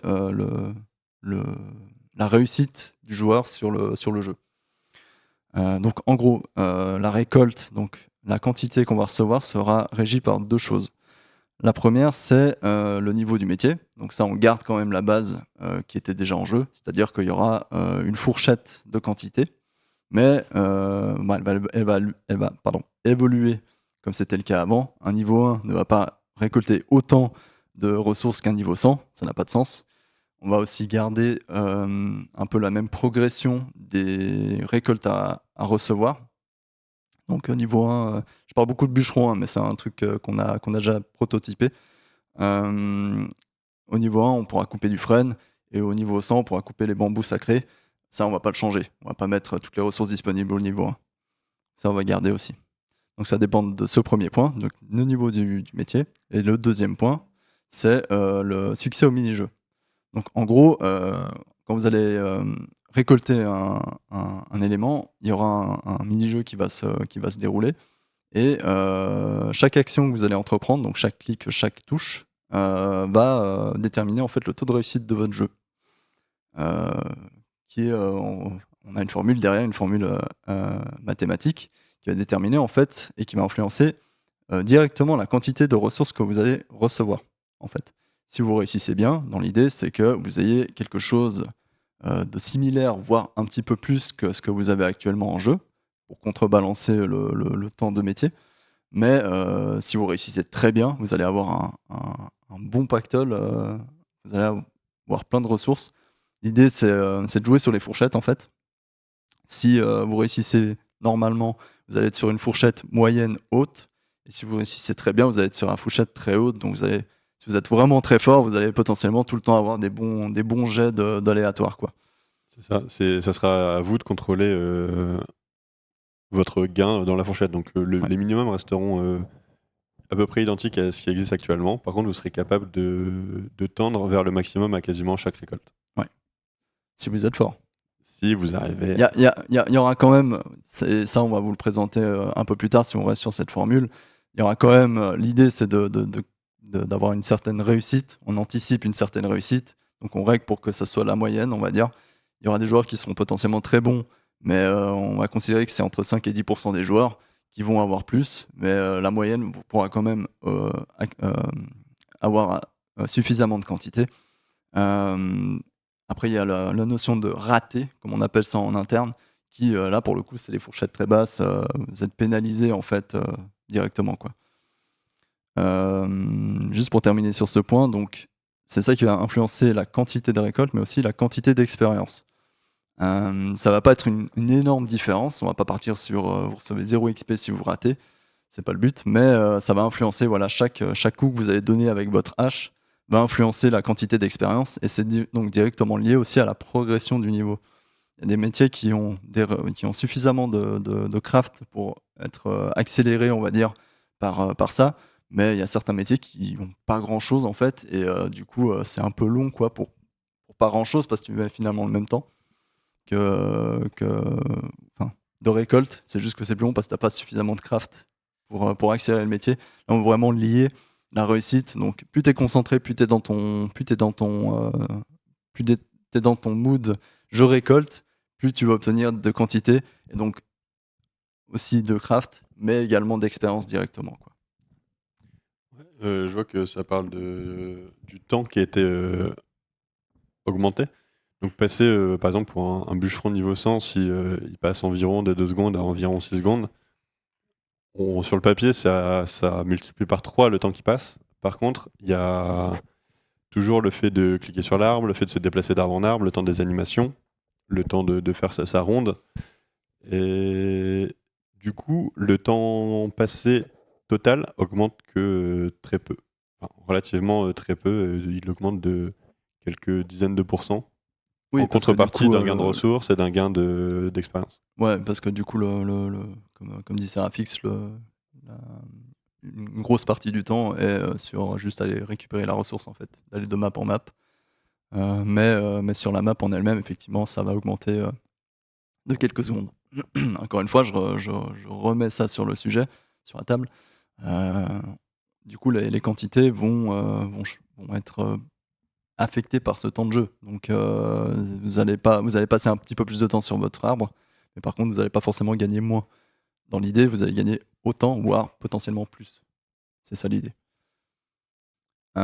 la réussite du joueur sur le jeu. Donc en gros, la récolte, donc la quantité qu'on va recevoir sera régie par deux choses. La première, c'est le niveau du métier. Donc ça, on garde quand même la base qui était déjà en jeu, c'est-à-dire qu'il y aura une fourchette de quantité, mais elle va évoluer comme c'était le cas avant. Un niveau 1 ne va pas récolter autant de ressources qu'un niveau 100, ça n'a pas de sens. On va aussi garder un peu la même progression des récoltes à recevoir. Donc niveau 1, je parle beaucoup de bûcheron, hein, mais c'est un truc qu'on a déjà prototypé. Au niveau 1, on pourra couper du frêne, et au niveau 100, on pourra couper les bambous sacrés. Ça, on va pas le changer. On va pas mettre toutes les ressources disponibles au niveau 1. Ça, on va garder aussi. Donc ça dépend de ce premier point, donc le niveau du métier. Et le deuxième point, c'est le succès au mini-jeu. Donc en gros, quand vous allez récolter un élément, il y aura un mini-jeu qui va se dérouler. Et chaque action que vous allez entreprendre, donc chaque clic, chaque touche, va déterminer en fait le taux de réussite de votre jeu. On a une formule derrière, une formule mathématique qui va déterminer en fait et qui va influencer directement la quantité de ressources que vous allez recevoir. En fait, si vous réussissez bien, dans l'idée, c'est que vous ayez quelque chose de similaire, voire un petit peu plus que ce que vous avez actuellement en jeu, pour contrebalancer le temps de métier. Mais si vous réussissez très bien, vous allez avoir un bon pactole, vous allez avoir plein de ressources. L'idée, c'est de jouer sur les fourchettes, en fait. Si vous réussissez normalement, vous allez être sur une fourchette moyenne haute. Et si vous réussissez très bien, vous allez être sur une fourchette très haute. Donc si vous êtes vraiment très fort, vous allez potentiellement tout le temps avoir des bons jets d'aléatoires, quoi. C'est ça. Ça sera à vous de contrôler votre gain dans la fourchette. Donc Ouais. les minimums resteront à peu près identiques à ce qui existe actuellement. Par contre, vous serez capable de tendre vers le maximum à quasiment chaque récolte. Ouais. Si vous êtes fort. Si vous arrivez. Il y aura quand même, ça on va vous le présenter un peu plus tard si on reste sur cette formule. Il y aura quand même, l'idée c'est d'avoir une certaine réussite. On anticipe une certaine réussite. Donc on règle pour que ça soit la moyenne, on va dire. Il y aura des joueurs qui seront potentiellement très bons, mais on va considérer que c'est entre 5 et 10% des joueurs qui vont avoir plus. Mais la moyenne pourra quand même avoir suffisamment de quantité. Après, il y a la notion de raté, comme on appelle ça en interne, qui, là, pour le coup, c'est les fourchettes très basses. Vous êtes pénalisé, en fait, directement, quoi. Juste pour terminer sur ce point, donc, c'est ça qui va influencer la quantité de récolte, mais aussi la quantité d'expérience. Ça va pas être une énorme différence. On va pas partir sur vous recevez 0 XP si vous ratez. C'est pas le but, mais ça va influencer, voilà, chaque coup que vous allez donner avec votre hache va influencer la quantité d'expérience, et c'est donc directement lié aussi à la progression du niveau. Il y a des métiers qui ont suffisamment de craft pour être accélérés, on va dire, par ça, mais il y a certains métiers qui n'ont pas grand-chose en fait, et du coup c'est un peu long quoi, pour pas grand-chose, parce que tu mets finalement le même temps enfin, de récolte. C'est juste que c'est plus long parce que tu n'as pas suffisamment de craft pour accélérer le métier. Là, on va vraiment lier la réussite. Donc, plus tu es concentré, plus tu es dans ton mood je récolte, plus tu vas obtenir de quantité, et donc aussi de craft, mais également d'expérience directement, quoi. Je vois que ça parle du temps qui a été augmenté. Donc passer, par exemple, pour un bûcheron niveau 100, si il passe environ de 2 secondes à environ 6 secondes, sur le papier, ça multiplie par 3 le temps qui passe. Par contre, il y a toujours le fait de cliquer sur l'arbre, le fait de se déplacer d'arbre en arbre, le temps des animations, le temps de faire sa ronde. Et du coup, le temps passé total augmente que très peu. Enfin, relativement très peu. Il augmente de quelques dizaines de pourcents. Oui, En parce que du contrepartie coup, d'un gain de ressources et d'un gain d'expérience. ouais, parce que du coup, comme dit Serafix, une grosse partie du temps est sur juste aller récupérer la ressource, en fait, d'aller de map en map. Mais sur la map en elle-même, effectivement, ça va augmenter de quelques secondes. Encore une fois, je remets ça sur le sujet, sur la table. Euh, du coup, les quantités vont être affectées par ce temps de jeu. Donc, vous allez passer un petit peu plus de temps sur votre arbre, mais par contre, vous n'allez pas forcément gagner moins. Dans l'idée, vous allez gagner autant, voire potentiellement plus. C'est ça l'idée. Tu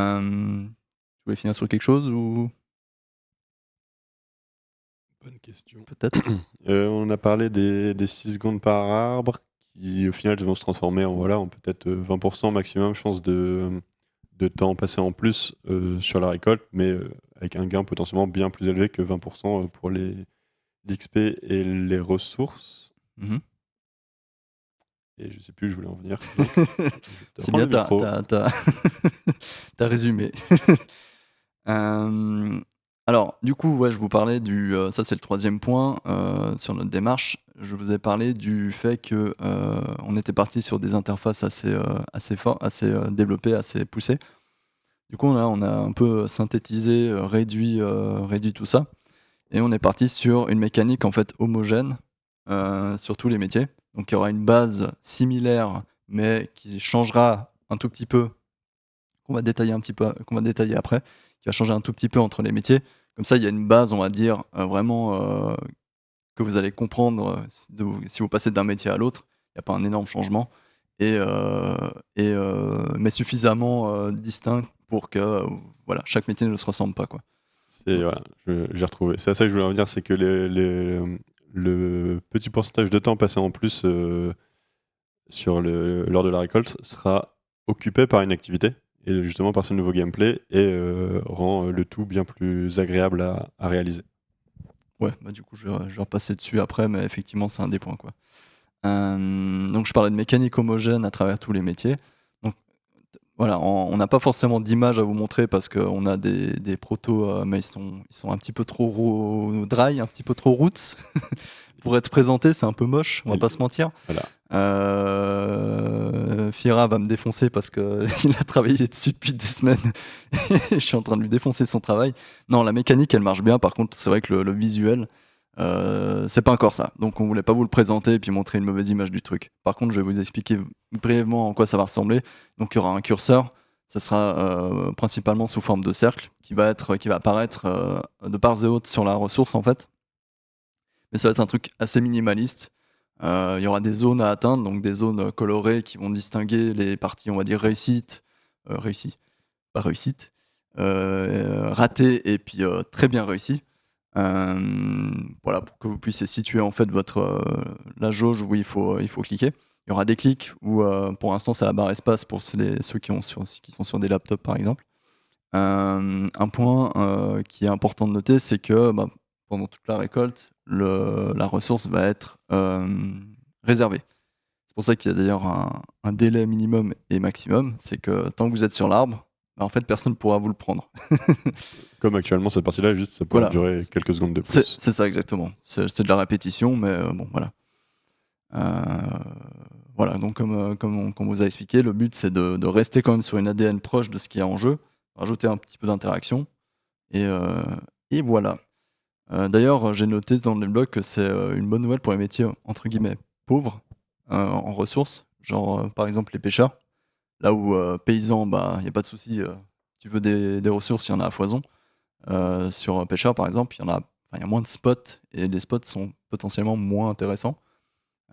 voulais finir sur quelque chose ou Bonne question. peut-être On a parlé des 6 secondes par arbre qui, au final, vont se transformer en peut-être 20% maximum, je pense, de temps passé en plus sur la récolte, mais avec un gain potentiellement bien plus élevé que 20% pour l'XP et les ressources. Mhm. Et je sais plus où je voulais en venir. Donc, je te C'est prends bien, le micro. t'as résumé. Euh, alors, du coup, ouais, je vous parlais ça c'est le troisième point sur notre démarche. Je vous ai parlé du fait que on était parti sur des interfaces assez fortes, assez développées, assez poussées. Du coup, là, on a un peu synthétisé, réduit tout ça, et on est parti sur une mécanique en fait homogène sur tous les métiers. Donc, il y aura une base similaire, mais qui changera un tout petit peu, qu'on va détailler un petit peu, qu'on va détailler après, qui va changer un tout petit peu entre les métiers. Comme ça, il y a une base, on va dire, vraiment que vous allez comprendre si vous passez d'un métier à l'autre. Il n'y a pas un énorme changement, mais suffisamment distinct pour que voilà, chaque métier ne se ressemble pas, quoi. Voilà, j'ai retrouvé. C'est à ça que je voulais en venir, c'est que le petit pourcentage de temps passé en plus lors de la récolte sera occupé par une activité et justement par ce nouveau gameplay et rend le tout bien plus agréable à réaliser. Ouais, bah du coup, je vais repasser dessus après, mais effectivement, c'est un des points, quoi. Donc, je parlais de mécanique homogène à travers tous les métiers. Donc, voilà, on n'a pas forcément d'image à vous montrer parce qu'on a des protos, mais ils sont un petit peu trop dry, un petit peu trop roots pour être présentés. C'est un peu moche, on va Et pas se mentir. voilà. Fira va me défoncer parce qu'il a travaillé dessus depuis des semaines. Je suis en train de lui défoncer son travail. Non, la mécanique, elle marche bien. Par contre, c'est vrai que le visuel, c'est pas encore ça. Donc, on voulait pas vous le présenter et puis montrer une mauvaise image du truc. Par contre, je vais vous expliquer brièvement en quoi ça va ressembler. Donc, il y aura un curseur. Ça sera principalement sous forme de cercle qui va apparaître de part et d'autre sur la ressource en fait. Mais ça va être un truc assez minimaliste. Il y aura des zones à atteindre, donc des zones colorées qui vont distinguer les parties, on va dire, réussies, pas réussite, ratées et puis très bien réussies. Voilà, pour que vous puissiez situer en fait la jauge où il faut cliquer. Il y aura des clics où pour l'instant c'est la barre espace pour ceux qui sont sur des laptops par exemple. Un point qui est important de noter, c'est que pendant toute la récolte, la ressource va être réservée. C'est pour ça qu'il y a d'ailleurs un délai minimum et maximum. C'est que tant que vous êtes sur l'arbre, en fait, personne ne pourra vous le prendre. Comme actuellement, cette partie-là, juste, ça pourrait Voilà, durer quelques secondes de c'est plus. c'est ça exactement. C'est de la répétition, mais bon, voilà. Voilà, donc comme on vous a expliqué, le but c'est de rester quand même sur une ADN proche de ce qu'il y a en jeu, rajouter un petit peu d'interaction, et, euh, et voilà. D'ailleurs, j'ai noté dans le blog que c'est une bonne nouvelle pour les métiers entre guillemets pauvres en ressources, genre par exemple les pêcheurs. Là où paysan, bah il y a pas de souci, tu veux des ressources, il y en a à foison. Sur pêcheur par exemple, il y a moins de spots et les spots sont potentiellement moins intéressants.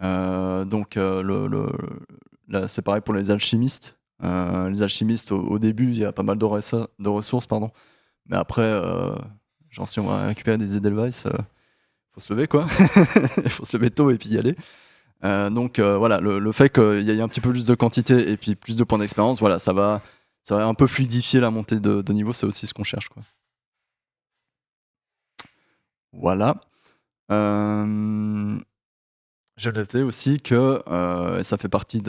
Donc là, c'est pareil pour les alchimistes. Les alchimistes au début, il y a pas mal de ressources, pardon. Mais après, genre si on va récupérer des Edelweiss, faut se lever quoi. Il faut se lever tôt et puis y aller. Donc voilà, le fait qu'il y ait un petit peu plus de quantité et puis plus de points d'expérience, voilà, ça va un peu fluidifier la montée de niveau, c'est aussi ce qu'on cherche, quoi. Voilà. Je notais aussi que, et ça fait partie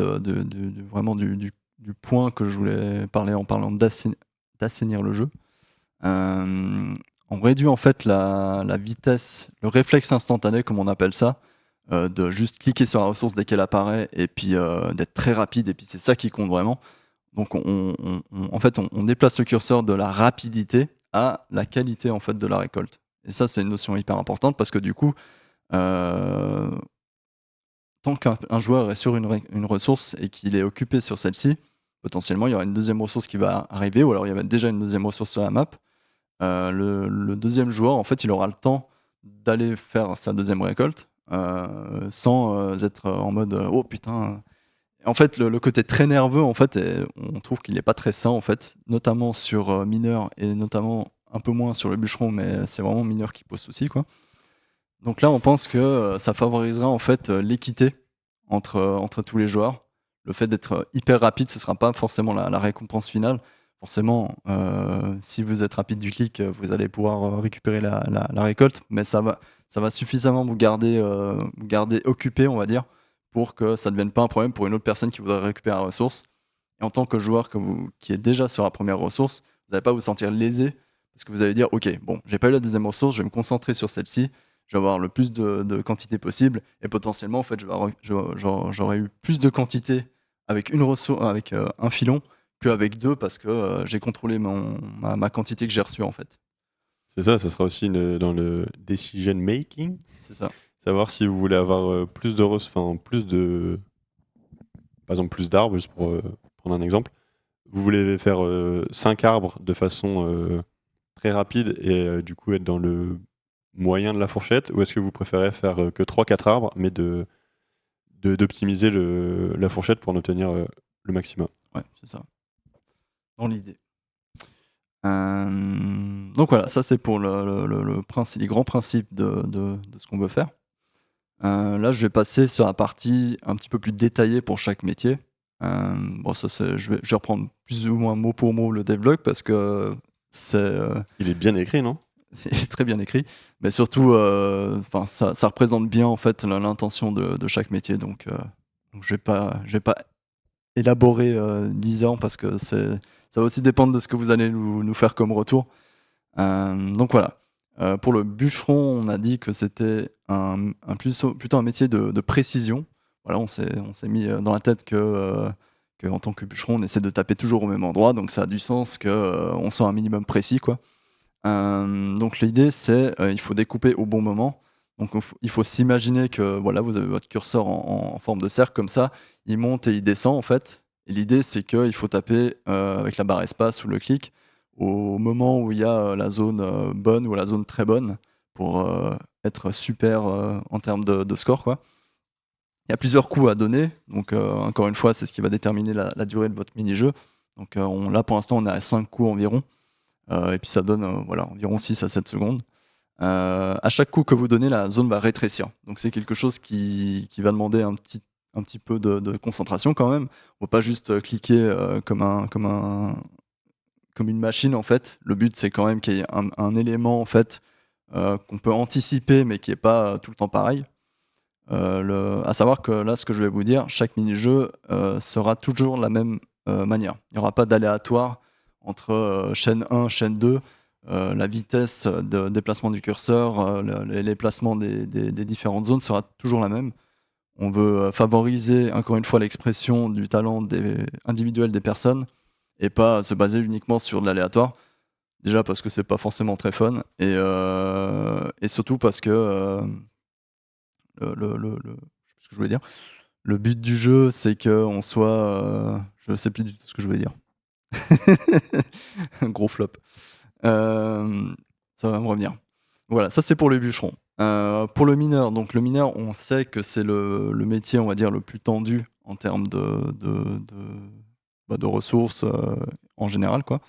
vraiment du point que je voulais parler en parlant d'assainir le jeu. On réduit en fait la vitesse, le réflexe instantané, comme on appelle ça, de juste cliquer sur la ressource dès qu'elle apparaît et puis d'être très rapide, et puis c'est ça qui compte vraiment. Donc en fait, on déplace le curseur de la rapidité à la qualité en fait de la récolte. Et ça, c'est une notion hyper importante parce que du coup, euh, tant qu'un joueur est sur une ressource et qu'il est occupé sur celle-ci, potentiellement il y aura une deuxième ressource qui va arriver, ou alors il y avait déjà une deuxième ressource sur la map. Le deuxième joueur, en fait, il aura le temps d'aller faire sa deuxième récolte sans être en mode oh putain. En fait, le côté très nerveux, en fait, on trouve qu'il n'est pas très sain, en fait, notamment sur mineur et notamment un peu moins sur le bûcheron, mais c'est vraiment mineur qui pose souci, quoi. Donc là, on pense que ça favorisera en fait l'équité entre tous les joueurs. Le fait d'être hyper rapide, ce ne sera pas forcément la récompense finale. Forcément, si vous êtes rapide du clic, vous allez pouvoir récupérer la récolte, mais ça va suffisamment vous garder occupé, on va dire, pour que ça ne devienne pas un problème pour une autre personne qui voudrait récupérer la ressource. Et en tant que joueur qui est déjà sur la première ressource, vous n'allez pas vous sentir lésé, parce que vous allez dire, ok, bon, j'ai pas eu la deuxième ressource, je vais me concentrer sur celle-ci, je vais avoir le plus de quantité possible, et potentiellement, en fait, j'aurais eu plus de quantité avec une ressource, avec un filon, qu'avec deux, parce que j'ai contrôlé ma quantité que j'ai reçue, en fait. C'est ça sera aussi dans le decision making. C'est ça. Savoir si vous voulez avoir plus de par exemple plus d'arbres, juste pour prendre un exemple. Vous voulez faire 5 arbres de façon très rapide et du coup être dans le moyen de la fourchette, ou est-ce que vous préférez faire que 3-4 arbres, mais d'optimiser la fourchette pour en obtenir le maximum? Ouais, c'est ça. Dans l'idée. Donc voilà, ça c'est pour les grands principes de ce qu'on veut faire. Là, je vais passer sur la partie un petit peu plus détaillée pour chaque métier. Bon, je vais reprendre plus ou moins mot pour mot le devlog parce que c'est Il est bien écrit, non? c'est très bien écrit, mais surtout, ça représente bien en fait l'intention de chaque métier. Donc je vais pas élaborer 10 ans parce que ça va aussi dépendre de ce que vous allez nous faire comme retour. Donc voilà. Pour le bûcheron, on a dit que c'était plutôt un métier de précision. Voilà, on s'est mis dans la tête que en tant que bûcheron, on essaie de taper toujours au même endroit, donc ça a du sens qu'on soit un minimum précis, quoi. Donc l'idée, c'est il faut découper au bon moment. Donc il faut s'imaginer que voilà, vous avez votre curseur en forme de cercle comme ça, il monte et il descend en fait. Et l'idée, c'est qu'il faut taper avec la barre espace ou le clic au moment où il y a la zone bonne ou la zone très bonne pour être super en termes de score, quoi. Il y a plusieurs coups à donner, donc encore une fois, c'est ce qui va déterminer la durée de votre mini-jeu. Donc là, pour l'instant, on est à 5 coups environ. Et puis ça donne environ 6 à 7 secondes. À chaque coup que vous donnez, la zone va rétrécir. Donc c'est quelque chose qui va demander un petit peu de concentration quand même. On ne va pas juste cliquer comme une machine en fait. Le but c'est quand même qu'il y ait un élément en fait qu'on peut anticiper mais qui n'est pas tout le temps pareil. À savoir que là, ce que je vais vous dire, chaque mini-jeu sera toujours la même manière. Il n'y aura pas d'aléatoire entre chaîne 1, chaîne 2. La vitesse de déplacement du curseur, les placements des différentes zones sera toujours la même. On veut favoriser, encore une fois, l'expression du talent individuel des personnes et pas se baser uniquement sur de l'aléatoire. Déjà parce que c'est pas forcément très fun et surtout parce que ce que je voulais dire. Le but du jeu, c'est qu'on soit. Je sais plus du tout ce que je voulais dire. Un gros flop. Ça va me revenir. Voilà, ça c'est pour le bûcheron. Pour le mineur, donc le mineur, on sait que c'est le métier, on va dire, le plus tendu en termes de ressources en général, quoi.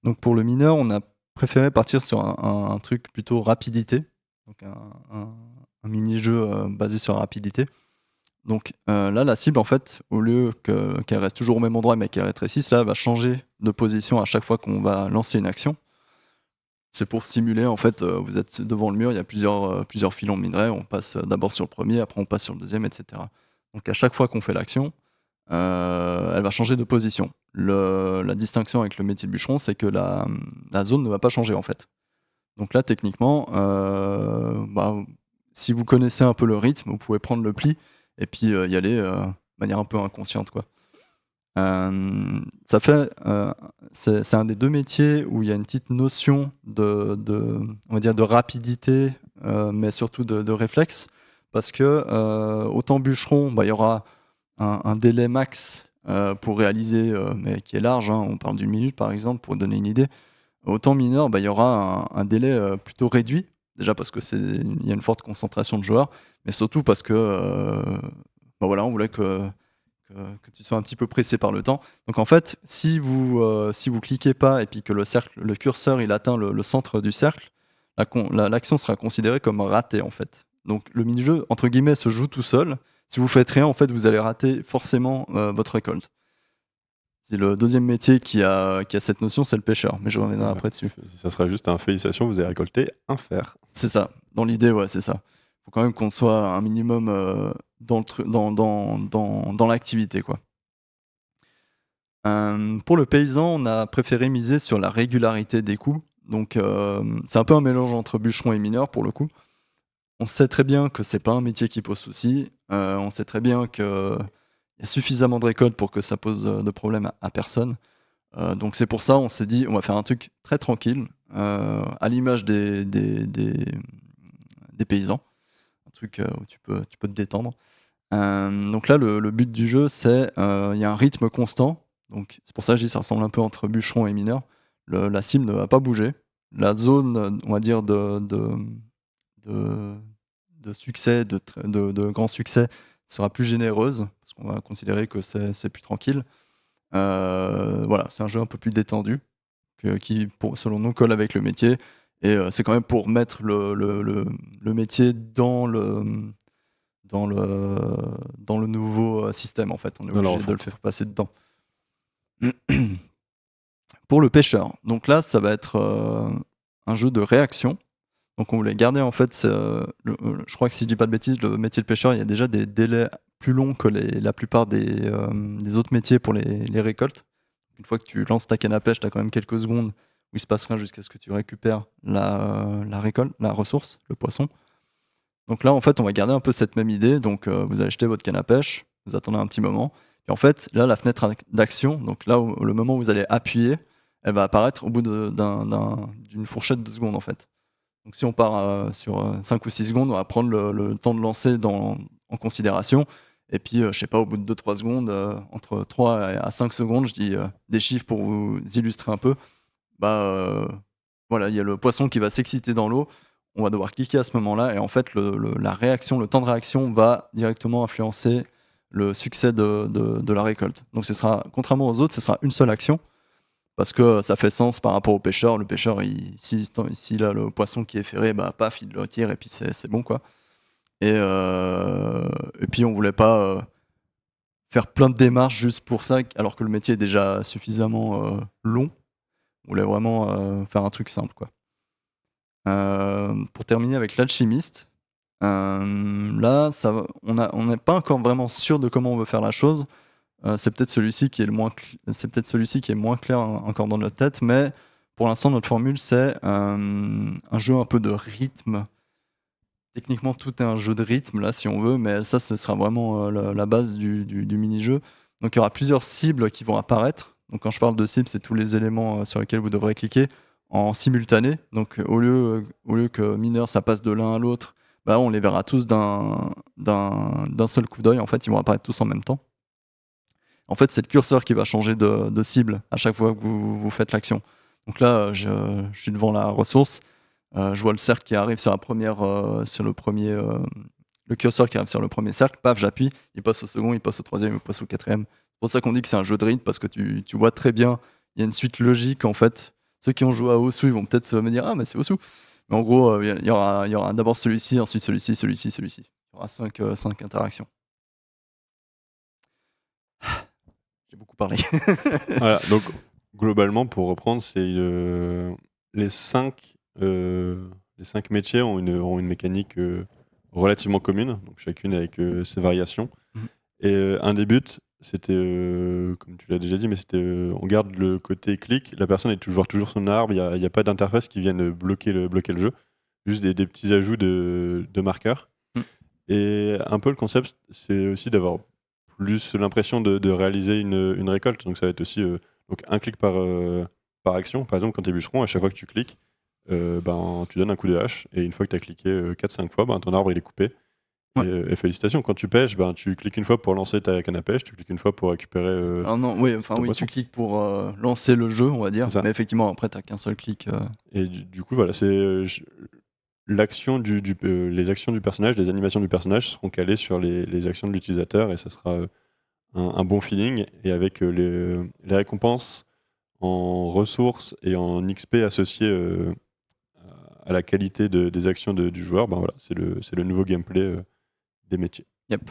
Donc pour le mineur, on a préféré partir sur un truc plutôt rapidité. Donc un mini-jeu basé sur la rapidité. Donc là, la cible, en fait, au lieu qu'elle reste toujours au même endroit mais qu'elle rétrécisse, là, elle va changer de position à chaque fois qu'on va lancer une action. C'est pour simuler, en fait, vous êtes devant le mur, il y a plusieurs filons de minerais, on passe d'abord sur le premier, après on passe sur le deuxième, etc. Donc à chaque fois qu'on fait l'action, elle va changer de position. La distinction avec le métier de bûcheron, c'est que la zone ne va pas changer, en fait. Donc là, techniquement, si vous connaissez un peu le rythme, vous pouvez prendre le pli et puis y aller de manière un peu inconsciente, quoi. Ça fait, c'est un des deux métiers où il y a une petite notion on va dire de rapidité, mais surtout de réflexe, parce que autant bûcheron, il y aura un délai max pour réaliser, mais qui est large, hein, on parle d'une minute par exemple, pour donner une idée. Autant mineur, il y aura un délai plutôt réduit, déjà parce qu'il y a une forte concentration de joueurs, mais surtout parce que voilà, on voulait que tu sois un petit peu pressé par le temps. Donc en fait, si vous cliquez pas et puis que le curseur il atteint le centre du cercle, l'action sera considérée comme ratée en fait. Donc le mini-jeu, entre guillemets, se joue tout seul. Si vous faites rien, en fait, vous allez rater forcément votre récolte. C'est le deuxième métier qui a cette notion, c'est le pêcheur. Mais je reviendrai Voilà. après dessus. Ça sera juste un félicitations, vous avez récolté un fer. C'est ça. Dans l'idée, ouais, c'est ça. Faut quand même qu'on soit un minimum dans l'activité, quoi. Pour le paysan, on a préféré miser sur la régularité des coups. Donc, c'est un peu un mélange entre bûcheron et mineur pour le coup. On sait très bien que c'est pas un métier qui pose souci. On sait très bien qu'il y a suffisamment de récoltes pour que ça pose de problème à personne. Donc, c'est pour ça on s'est dit on va faire un truc très tranquille, à l'image des paysans. Un truc où tu peux te détendre. Donc là, le but du jeu, c'est il y a un rythme constant. Donc c'est pour ça que je dis ça ressemble un peu entre bûcheron et mineur. La cible ne va pas bouger. La zone, on va dire, de succès, de grand succès, sera plus généreuse, parce qu'on va considérer que c'est plus tranquille. Voilà, c'est un jeu un peu plus détendu, qui, selon nous, colle avec le métier. Et c'est quand même pour mettre le métier dans le nouveau système, en fait. On est obligé de le faire passer dedans. Pour le pêcheur, donc là, ça va être un jeu de réaction. Donc on voulait garder, en fait, je crois que si je dis pas de bêtises, le métier de pêcheur, il y a déjà des délais plus longs que la plupart des autres métiers pour les récoltes. Une fois que tu lances ta canne à pêche, tu as quand même quelques secondes où il se passe rien jusqu'à ce que tu récupères la récolte, la ressource, le poisson. Donc là, en fait, on va garder un peu cette même idée. Donc, vous allez jeter votre canne à pêche, vous attendez un petit moment. Et en fait, là, la fenêtre d'action, donc là, le moment où vous allez appuyer, elle va apparaître au bout d'une fourchette de secondes, en fait. Donc, si on part sur 5 ou 6 secondes, on va prendre le temps de lancer en considération. Et puis, je sais pas, au bout de 2-3 secondes, entre 3 à 5 secondes, je dis des chiffres pour vous illustrer un peu. Voilà, il y a le poisson qui va s'exciter dans l'eau. On va devoir cliquer à ce moment-là et en fait la réaction, le temps de réaction va directement influencer le succès de la récolte. Donc ce sera, contrairement aux autres, ce sera une seule action parce que ça fait sens par rapport au pêcheur. Le pêcheur, s'il a le poisson qui est ferré, paf, il le tire et puis c'est bon quoi. Et puis on voulait pas faire plein de démarches juste pour ça, alors que le métier est déjà suffisamment long. On voulait vraiment faire un truc simple quoi. Pour terminer avec l'alchimiste, là, on n'est pas encore vraiment sûr de comment on veut faire la chose. C'est peut-être celui-ci qui est moins clair encore dans notre tête, mais pour l'instant, notre formule, c'est un jeu un peu de rythme. Techniquement, tout est un jeu de rythme, là, si on veut, mais ça, ce sera vraiment la base du mini-jeu. Donc, il y aura plusieurs cibles qui vont apparaître. Donc, quand je parle de cibles, c'est tous les éléments sur lesquels vous devrez cliquer en simultané. Donc, au lieu que mineur, ça passe de l'un à l'autre, on les verra tous d'un seul coup d'œil. En fait, ils vont apparaître tous en même temps. En fait, c'est le curseur qui va changer de cible à chaque fois que vous faites l'action. Donc là, je suis devant la ressource. Je vois le cercle qui arrive sur le curseur qui arrive sur le premier cercle. Paf, j'appuie. Il passe au second, il passe au troisième, il passe au quatrième. C'est pour ça qu'on dit que c'est un jeu de rythme parce que tu vois très bien. Il y a une suite logique en fait. Ceux qui ont joué à Osu, ils vont peut-être me dire ah mais c'est Osu. Mais en gros, il y aura d'abord celui-ci, ensuite celui-ci, celui-ci, celui-ci. Il y aura 5 interactions. J'ai beaucoup parlé. Voilà, donc globalement, pour reprendre, c'est les 5 métiers ont une mécanique relativement commune, donc chacune avec ses variations. Et un des buts, c'était, comme tu l'as déjà dit, mais c'était on garde le côté clic, la personne est toujours son arbre, il n'y a pas d'interface qui vienne bloquer le jeu, juste des petits ajouts de marqueurs. Et un peu le concept, c'est aussi d'avoir plus l'impression de réaliser une récolte. Donc ça va être aussi donc un clic par action. Par exemple, quand tu es bûcheron, à chaque fois que tu cliques, tu donnes un coup de hache. Et une fois que tu as cliqué 4-5 fois, ton arbre il est coupé. Ouais. Et félicitations, quand tu pêches, ben, tu cliques une fois pour lancer ta canne à pêche, tu cliques une fois pour récupérer Alors non, oui, enfin ton oui, poisson. tu cliques pour lancer le jeu, on va dire, C'est ça. mais effectivement, après, t'as qu'un seul clic. Et du coup, voilà, c'est l'action les actions du personnage, les animations du personnage seront calées sur les actions de l'utilisateur et ça sera un bon feeling. Et avec les récompenses en ressources et en XP associées à la qualité des actions du joueur, ben voilà, c'est le nouveau gameplay des métiers. Yep.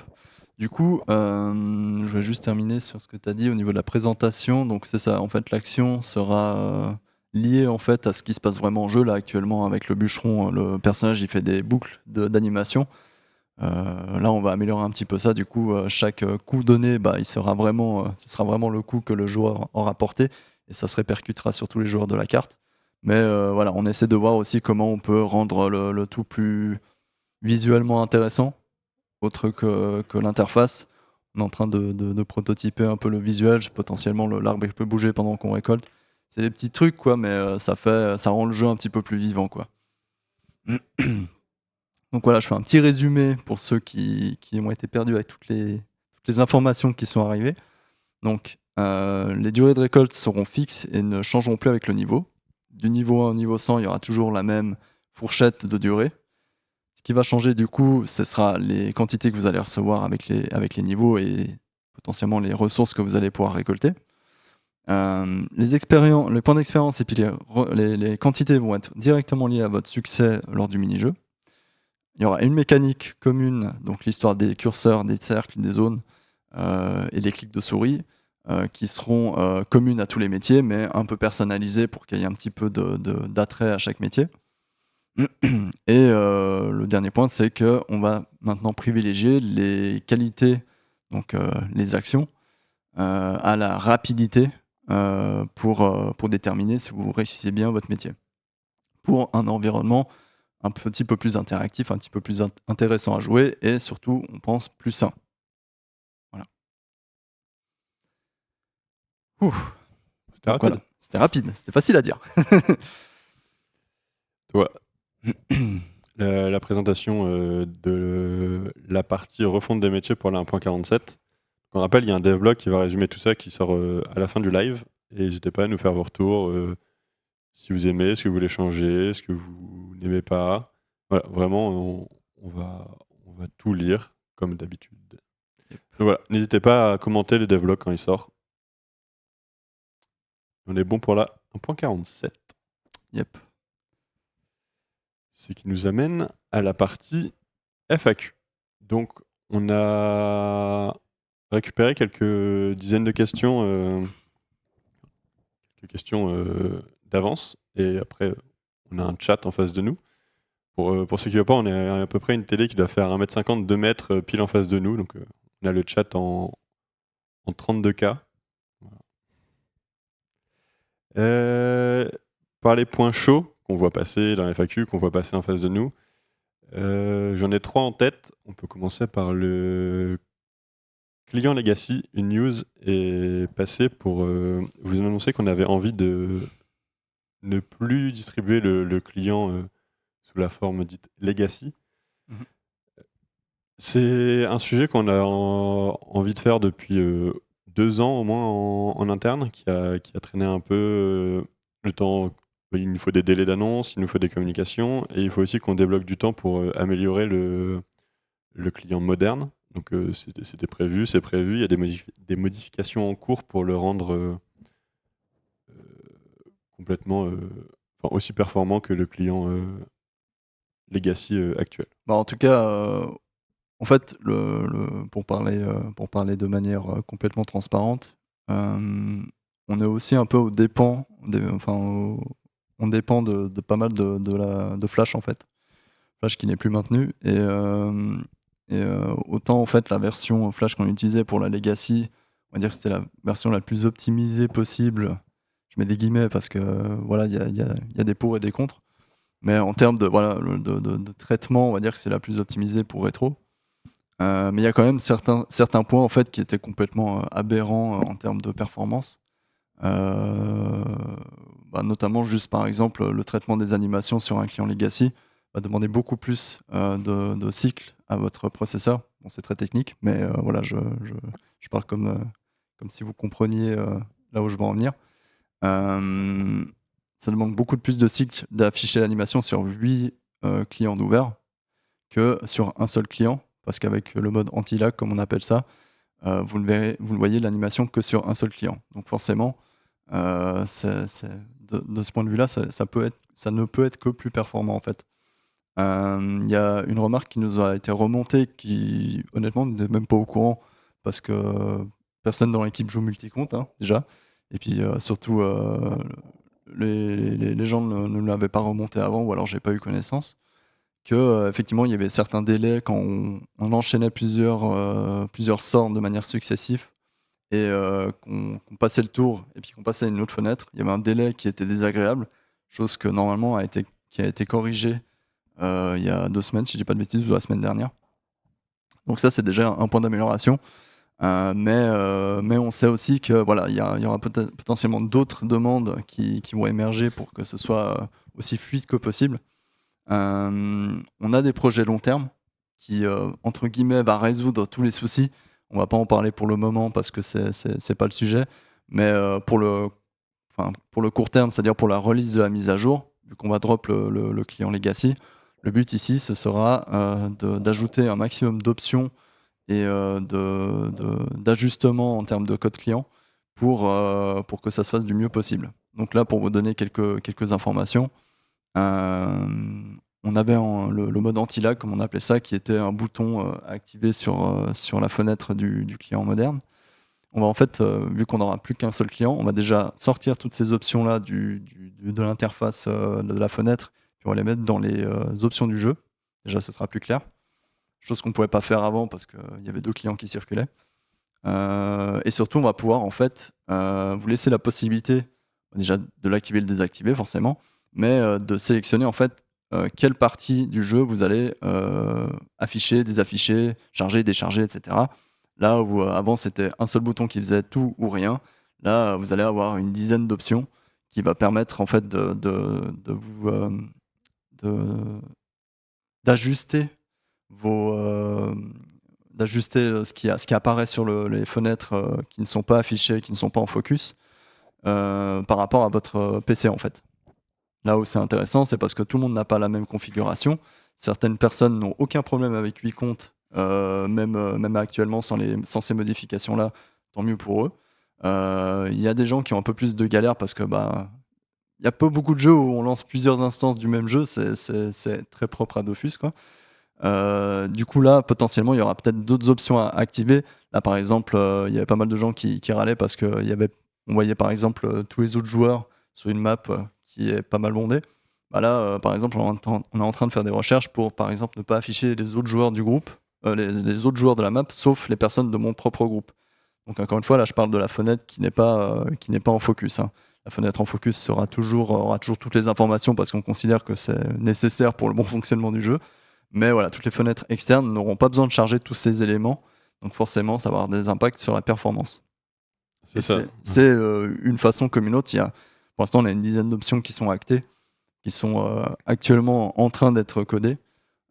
Du coup, je vais juste terminer sur ce que tu as dit au niveau de la présentation. Donc c'est ça, en fait, l'action sera liée en fait à ce qui se passe vraiment en jeu là actuellement avec le bûcheron. Le personnage, il fait des boucles d'animation. Là, on va améliorer un petit peu ça. Du coup, chaque coup donné, bah, ce sera vraiment le coup que le joueur aura porté et ça se répercutera sur tous les joueurs de la carte. Mais voilà, on essaie de voir aussi comment on peut rendre le tout plus visuellement intéressant, autre que l'interface. On est en train de prototyper un peu le visuel. Potentiellement, l'arbre peut bouger pendant qu'on récolte. C'est des petits trucs, quoi, mais ça rend le jeu un petit peu plus vivant, quoi. Donc voilà, je fais un petit résumé pour ceux qui ont été perdus avec toutes les informations qui sont arrivées. Donc, les durées de récolte seront fixes et ne changeront plus avec le niveau. Du niveau 1 au niveau 100, il y aura toujours la même fourchette de durée. Ce qui va changer du coup, ce sera les quantités que vous allez recevoir avec les niveaux et potentiellement les ressources que vous allez pouvoir récolter. Les points d'expérience et puis les quantités vont être directement liées à votre succès lors du mini-jeu. Il y aura une mécanique commune, donc l'histoire des curseurs, des cercles, des zones et les clics de souris, qui seront communes à tous les métiers, mais un peu personnalisées pour qu'il y ait un petit peu d'attrait à chaque métier. Et le dernier point, c'est qu'on va maintenant privilégier les qualités, donc les actions, à la rapidité pour déterminer si vous réussissez bien votre métier. Pour un environnement un petit peu plus interactif, un petit peu plus intéressant à jouer et surtout, on pense, plus sain. Voilà. Ouh. C'était Donc rapide. voilà, c'était rapide, c'était facile à dire. Voilà. La présentation de la partie refonte des métiers pour la 1.47. On rappelle, il y a un devlog qui va résumer tout ça qui sort à la fin du live. Et n'hésitez pas à nous faire vos retours, si vous aimez, ce que vous voulez changer, ce que vous n'aimez pas. Voilà, vraiment, on va tout lire, comme d'habitude. Donc voilà, n'hésitez pas à commenter le devlog quand il sort. On est bon pour la 1.47. Yep. Ce qui nous amène à la partie FAQ. Donc, on a récupéré quelques dizaines de questions, d'avance. Et après, on a un chat en face de nous. Pour ceux qui ne voient pas, on est à peu près une télé qui doit faire 1m50, 2 mètres pile en face de nous. Donc, on a le chat en 32K. Voilà. Par les points chauds qu'on voit passer dans la FAQ, qu'on voit passer en face de nous, j'en ai 3 en tête. On peut commencer par le client Legacy. Une news est passée pour vous annoncer qu'on avait envie de ne plus distribuer le client sous la forme dite Legacy. Mhm. C'est un sujet qu'on a envie de faire depuis 2 ans au moins en interne, qui a traîné un peu le temps. Il nous faut des délais d'annonce, il nous faut des communications, et il faut aussi qu'on débloque du temps pour améliorer le client moderne. Donc c'était prévu, c'est prévu. Il y a des modifications en cours pour le rendre complètement aussi performant que le client Legacy actuel. Bah, en tout cas, en fait, pour parler de manière complètement transparente, on est aussi un peu on dépend de pas mal de Flash en fait. Flash qui n'est plus maintenu et autant en fait la version Flash qu'on utilisait pour la Legacy, on va dire que c'était la version la plus optimisée possible. Je mets des guillemets parce que voilà, il y a des pour et des contre. Mais en termes de traitement, on va dire que c'est la plus optimisée pour rétro. Mais il y a quand même certains points en fait qui étaient complètement aberrants en termes de performance. Notamment juste par exemple le traitement des animations sur un client Legacy. va demander beaucoup plus de cycles à votre processeur. Bon, c'est très technique, mais voilà, je parle comme si vous compreniez là où je veux en venir. Ça demande beaucoup plus de cycles d'afficher l'animation sur 8 clients ouverts que sur un seul client, parce qu'avec le mode anti-lag, comme on appelle ça, vous ne voyez l'animation que sur un seul client. Donc forcément, de ce point de vue-là, ça ne peut être que plus performant en fait. Il y a une remarque qui nous a été remontée qui, honnêtement, n'est même pas au courant parce que personne dans l'équipe joue multi-compte, hein, déjà. Et puis surtout, les gens ne l'avaient pas remonté avant ou alors j'ai pas eu connaissance. Que effectivement, il y avait certains délais quand on enchaînait plusieurs sorts de manière successive et qu'on passait le tour et puis qu'on passait à une autre fenêtre. Il y avait un délai qui était désagréable, chose que normalement qui a été corrigée il y a 2 semaines, si je dis pas de bêtises, ou la semaine dernière. Donc ça, c'est déjà un point d'amélioration. Mais on sait aussi que voilà, il y aura potentiellement d'autres demandes qui vont émerger pour que ce soit aussi fluide que possible. On a des projets long terme qui, entre guillemets, va résoudre tous les soucis. On va pas en parler pour le moment parce que c'est pas le sujet, mais pour le court terme, c'est-à-dire pour la release de la mise à jour, vu qu'on va drop le client legacy, le but ici, ce sera d'ajouter un maximum d'options et d'ajustements en termes de code client pour que ça se fasse du mieux possible. Donc là, pour vous donner quelques informations, on avait le mode anti-lag, comme on appelait ça, qui était un bouton à activer sur la fenêtre du client moderne. On va en fait, vu qu'on n'aura plus qu'un seul client, on va déjà sortir toutes ces options-là de l'interface de la fenêtre, puis on va les mettre dans les options du jeu. Déjà, ce sera plus clair. Chose qu'on ne pouvait pas faire avant parce qu'il y avait 2 clients qui circulaient. Et surtout, on va pouvoir en fait vous laisser la possibilité déjà de l'activer et le désactiver forcément, mais de sélectionner en fait quelle partie du jeu vous allez afficher, désafficher, charger, décharger, etc. Là où avant c'était un seul bouton qui faisait tout ou rien, là vous allez avoir une dizaine d'options qui va permettre en fait d'ajuster d'ajuster ce qui apparaît sur les fenêtres qui ne sont pas affichées, qui ne sont pas en focus, par rapport à votre PC en fait. Là où c'est intéressant, c'est parce que tout le monde n'a pas la même configuration. Certaines personnes n'ont aucun problème avec 8 comptes, même actuellement sans ces modifications-là, tant mieux pour eux. Il y a des gens qui ont un peu plus de galères parce que il y a pas beaucoup de jeux où on lance plusieurs instances du même jeu, c'est très propre à Dofus, quoi. Du coup, là, potentiellement, il y aura peut-être d'autres options à activer. Là, par exemple, il y avait pas mal de gens qui râlaient parce qu'on voyait par exemple tous les autres joueurs sur une map qui est pas mal bondée. Bah là, par exemple, on est en train de faire des recherches pour, par exemple, ne pas afficher les autres joueurs du groupe, les autres joueurs de la map, sauf les personnes de mon propre groupe. Donc, encore une fois, là, je parle de la fenêtre qui n'est pas en focus, hein. La fenêtre en focus aura toujours toutes les informations parce qu'on considère que c'est nécessaire pour le bon fonctionnement du jeu. Mais voilà, toutes les fenêtres externes n'auront pas besoin de charger tous ces éléments. Donc forcément, ça va avoir des impacts sur la performance. C'est ça. C'est une façon comme une autre. Pour l'instant, on a une dizaine d'options qui sont actées, qui sont actuellement en train d'être codées.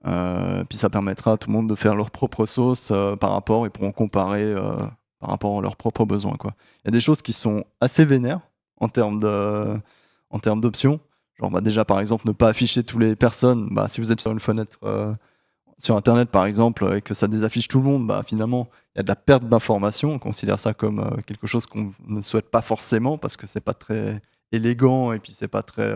Puis ça permettra à tout le monde de faire leur propre sauce par rapport, ils pourront comparer par rapport à leurs propres besoins, quoi. Il y a des choses qui sont assez vénères en termes d'options. Genre déjà par exemple ne pas afficher toutes les personnes, si vous êtes sur une fenêtre sur internet par exemple et que ça désaffiche tout le monde, finalement il y a de la perte d'information. On considère ça comme quelque chose qu'on ne souhaite pas forcément parce que c'est pas très élégant et puis c'est pas très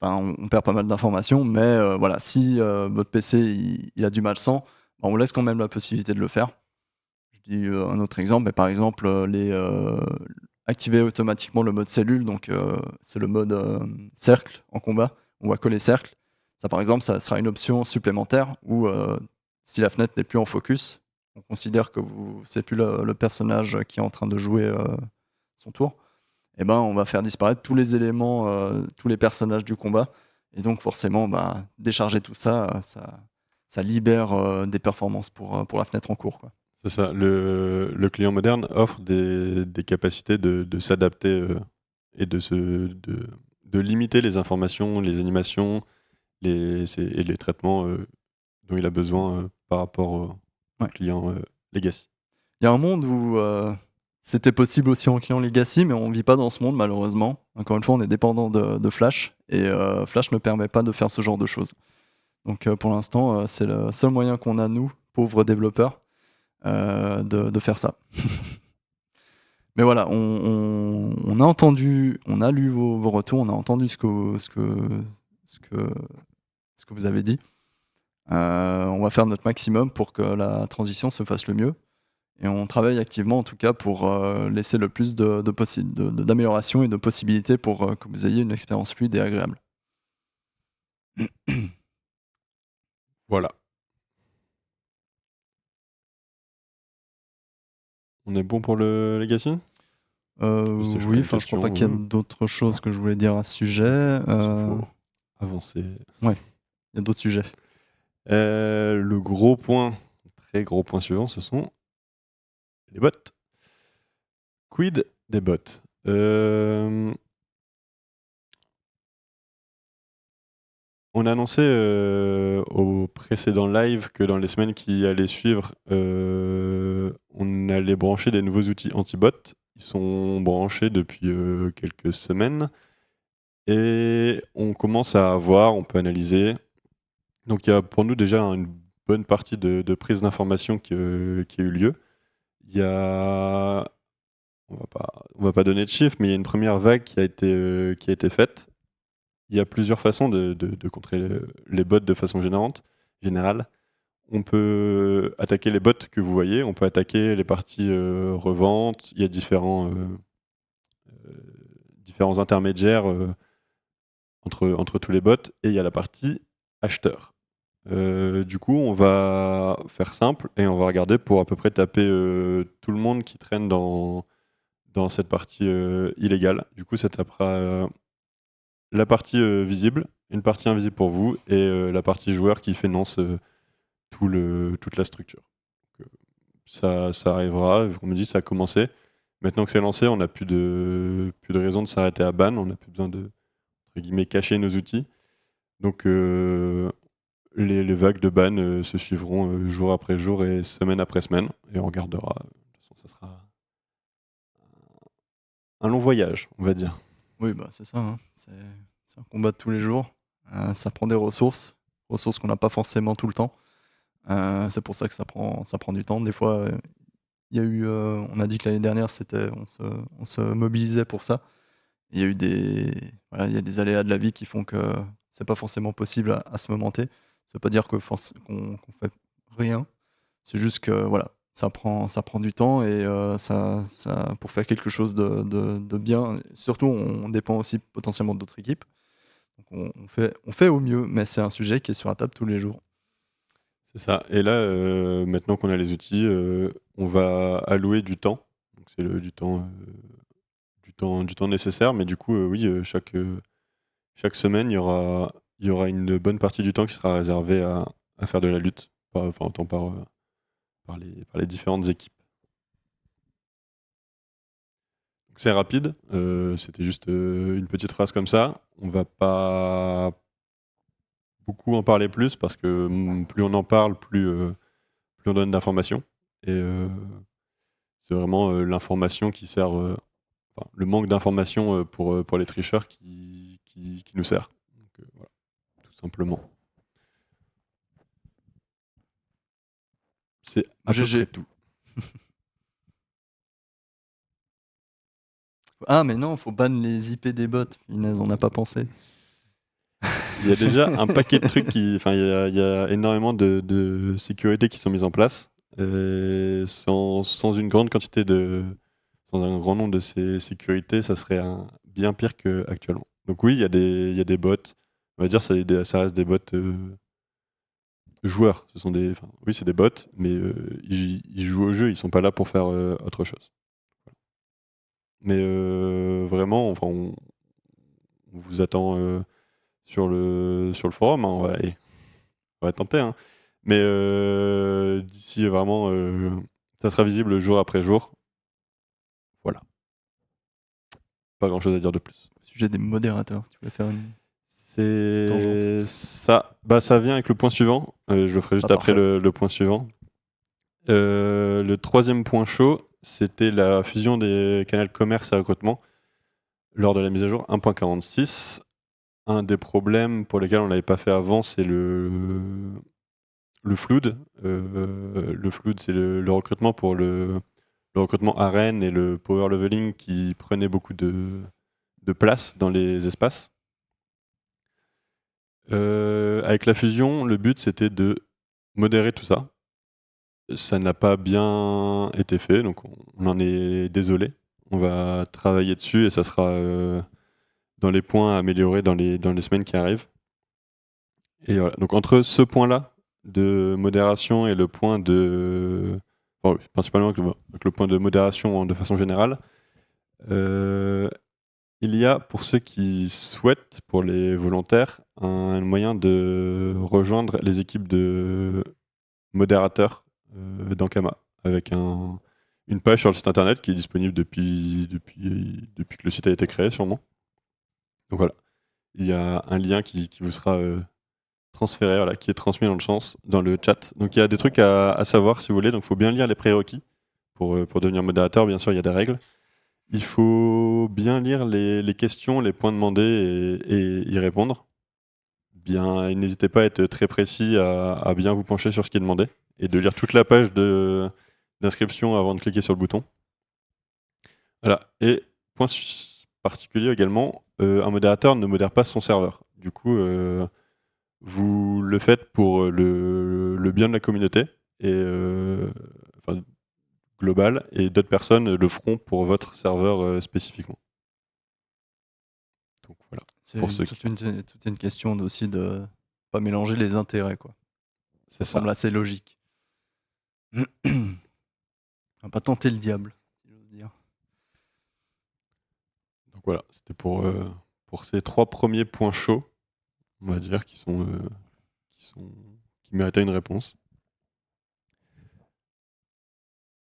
on perd pas mal d'informations, mais voilà, si votre PC il a du mal sans, on vous laisse quand même la possibilité de le faire. Je dis un autre exemple, mais par exemple activer automatiquement le mode cellule, donc c'est le mode cercle en combat, on va coller cercle. Ça par exemple, ça sera une option supplémentaire où si la fenêtre n'est plus en focus, on considère que c'est plus le personnage qui est en train de jouer son tour, et on va faire disparaître tous les éléments, tous les personnages du combat, et donc forcément décharger tout ça, ça libère des performances pour la fenêtre en cours, quoi. C'est ça. Le client moderne offre des capacités de s'adapter et de limiter les informations, les animations, et les traitements dont il a besoin par rapport aux Ouais. clients legacy. Il y a un monde où c'était possible aussi en client legacy, mais on vit pas dans ce monde malheureusement. Encore une fois, on est dépendant de Flash et Flash ne permet pas de faire ce genre de choses. Donc pour l'instant, c'est le seul moyen qu'on a, nous, pauvres développeurs, de faire ça. Mais voilà, on a entendu, on a lu vos retours, on a entendu ce que vous avez dit. On va faire notre maximum pour que la transition se fasse le mieux. Et on travaille activement, en tout cas, pour laisser le plus d'améliorations et de possibilités pour que vous ayez une expérience fluide et agréable. Voilà. On est bon pour le legacy? Oui, enfin, je crois pas qu'il y a d'autres choses que je voulais dire à ce sujet. Il faut avancer. Ouais, il y a d'autres sujets. Le gros point, très gros point suivant, ce sont les bots. Quid des bots? On a annoncé au précédent live que dans les semaines qui allaient suivre, on allait brancher des nouveaux outils anti-bots. Ils sont branchés depuis quelques semaines et on commence à voir, on peut analyser. Donc il y a pour nous déjà une bonne partie de prise d'information qui a eu lieu. Il y a, on va pas donner de chiffres, mais il y a une première vague qui a été faite. Il y a plusieurs façons de contrer les bots de façon générale. On peut attaquer les bots que vous voyez, on peut attaquer les parties revente. Il y a différents intermédiaires entre tous les bots, et il y a la partie acheteur. Du coup, on va faire simple et on va regarder pour à peu près taper tout le monde qui traîne dans cette partie illégale. Du coup, ça tapera la partie visible, une partie invisible pour vous, et la partie joueur qui finance toute la structure. Donc, ça arrivera, comme on dit, ça a commencé. Maintenant que c'est lancé, on n'a plus de raison de s'arrêter à ban, on n'a plus besoin de, entre guillemets, cacher nos outils. Donc les vagues de ban se suivront jour après jour et semaine après semaine, et on regardera. De toute façon, ça sera un long voyage, on va dire. Oui, bah, c'est ça, hein. C'est un combat de tous les jours. Ça prend des ressources qu'on n'a pas forcément tout le temps. C'est pour ça que ça prend du temps. Des fois, il y a eu, on a dit que l'année dernière, on se mobilisait pour ça. Il y a eu il y a des aléas de la vie qui font que c'est pas forcément possible à ce moment T. Ça veut pas dire qu'on fait rien. C'est juste que voilà, ça prend du temps et pour faire quelque chose de bien. Surtout, on dépend aussi potentiellement d'autres équipes. Donc on fait au mieux, mais c'est un sujet qui est sur la table tous les jours. C'est ça. Et là, maintenant qu'on a les outils, on va allouer du temps. Donc c'est du temps nécessaire, mais du coup, oui, chaque semaine, il y aura une bonne partie du temps qui sera réservée à faire de la lutte, autant par les différentes équipes. Donc c'est rapide, c'était juste une petite phrase comme ça. On va pas beaucoup en parler plus parce que plus on en parle, plus on donne d'informations. Et c'est vraiment l'information qui sert, le manque d'informations pour les tricheurs qui nous sert. Donc, voilà, tout simplement. C'est à peu près tout. Ah, mais non, faut ban les IP des bots. Inès, on n'a pas pensé. Il y a déjà un paquet de trucs il y a énormément de sécurités qui sont mises en place. Sans une grande quantité sans un grand nombre de ces sécurités, ça serait bien pire qu'actuellement. Donc oui, il y a des bots. On va dire ça reste des bots joueurs. Oui, c'est des bots, mais ils jouent au jeu, ils sont pas là pour faire autre chose. Mais vraiment, on vous attend sur le forum, hein, on va tenter, hein. Mais d'ici vraiment, ça sera visible jour après jour. Voilà. Pas grand chose à dire de plus. Au sujet des modérateurs, tu voulais faire une. C'est ça. Bah, ça vient avec le point suivant. Je le ferai juste après le point suivant. Le troisième point chaud, c'était la fusion des canaux commerce et recrutement lors de la mise à jour 1.46. Un des problèmes pour lesquels on ne l'avait pas fait avant, c'est le flood. Le flood, c'est le recrutement pour le recrutement arène et le power leveling qui prenait beaucoup de place dans les espaces. Avec la fusion, le but c'était de modérer tout ça. Ça n'a pas bien été fait, donc on en est désolé. On va travailler dessus et ça sera dans les points à améliorer dans les semaines qui arrivent. Et voilà. Donc entre ce point-là de modération et le point de... Bon, principalement avec le point de modération de façon générale, il y a, pour ceux qui souhaitent, pour les volontaires, un moyen de rejoindre les équipes de modérateurs d'Ankama, avec une page sur le site internet qui est disponible depuis que le site a été créé, sûrement. Donc voilà, il y a un lien qui vous sera transféré, voilà, qui est transmis dans le chat. Donc il y a des trucs à savoir si vous voulez, donc il faut bien lire les prérequis pour devenir modérateur, bien sûr il y a des règles. Il faut bien lire les questions, les points demandés et y répondre. Bien, n'hésitez pas à être très précis, à bien vous pencher sur ce qui est demandé et de lire toute la page d'inscription avant de cliquer sur le bouton. Voilà. Et point particulier également, un modérateur ne modère pas son serveur. Du coup, vous le faites pour le bien de la communauté et global, et d'autres personnes le feront pour votre serveur spécifiquement. Donc voilà. C'est toute une question aussi de pas mélanger les intérêts, quoi. Ça semble assez logique. On va pas tenter le diable, si j'ose dire. Donc voilà, c'était pour ces 3 premiers points chauds, on va dire, qui méritaient une réponse.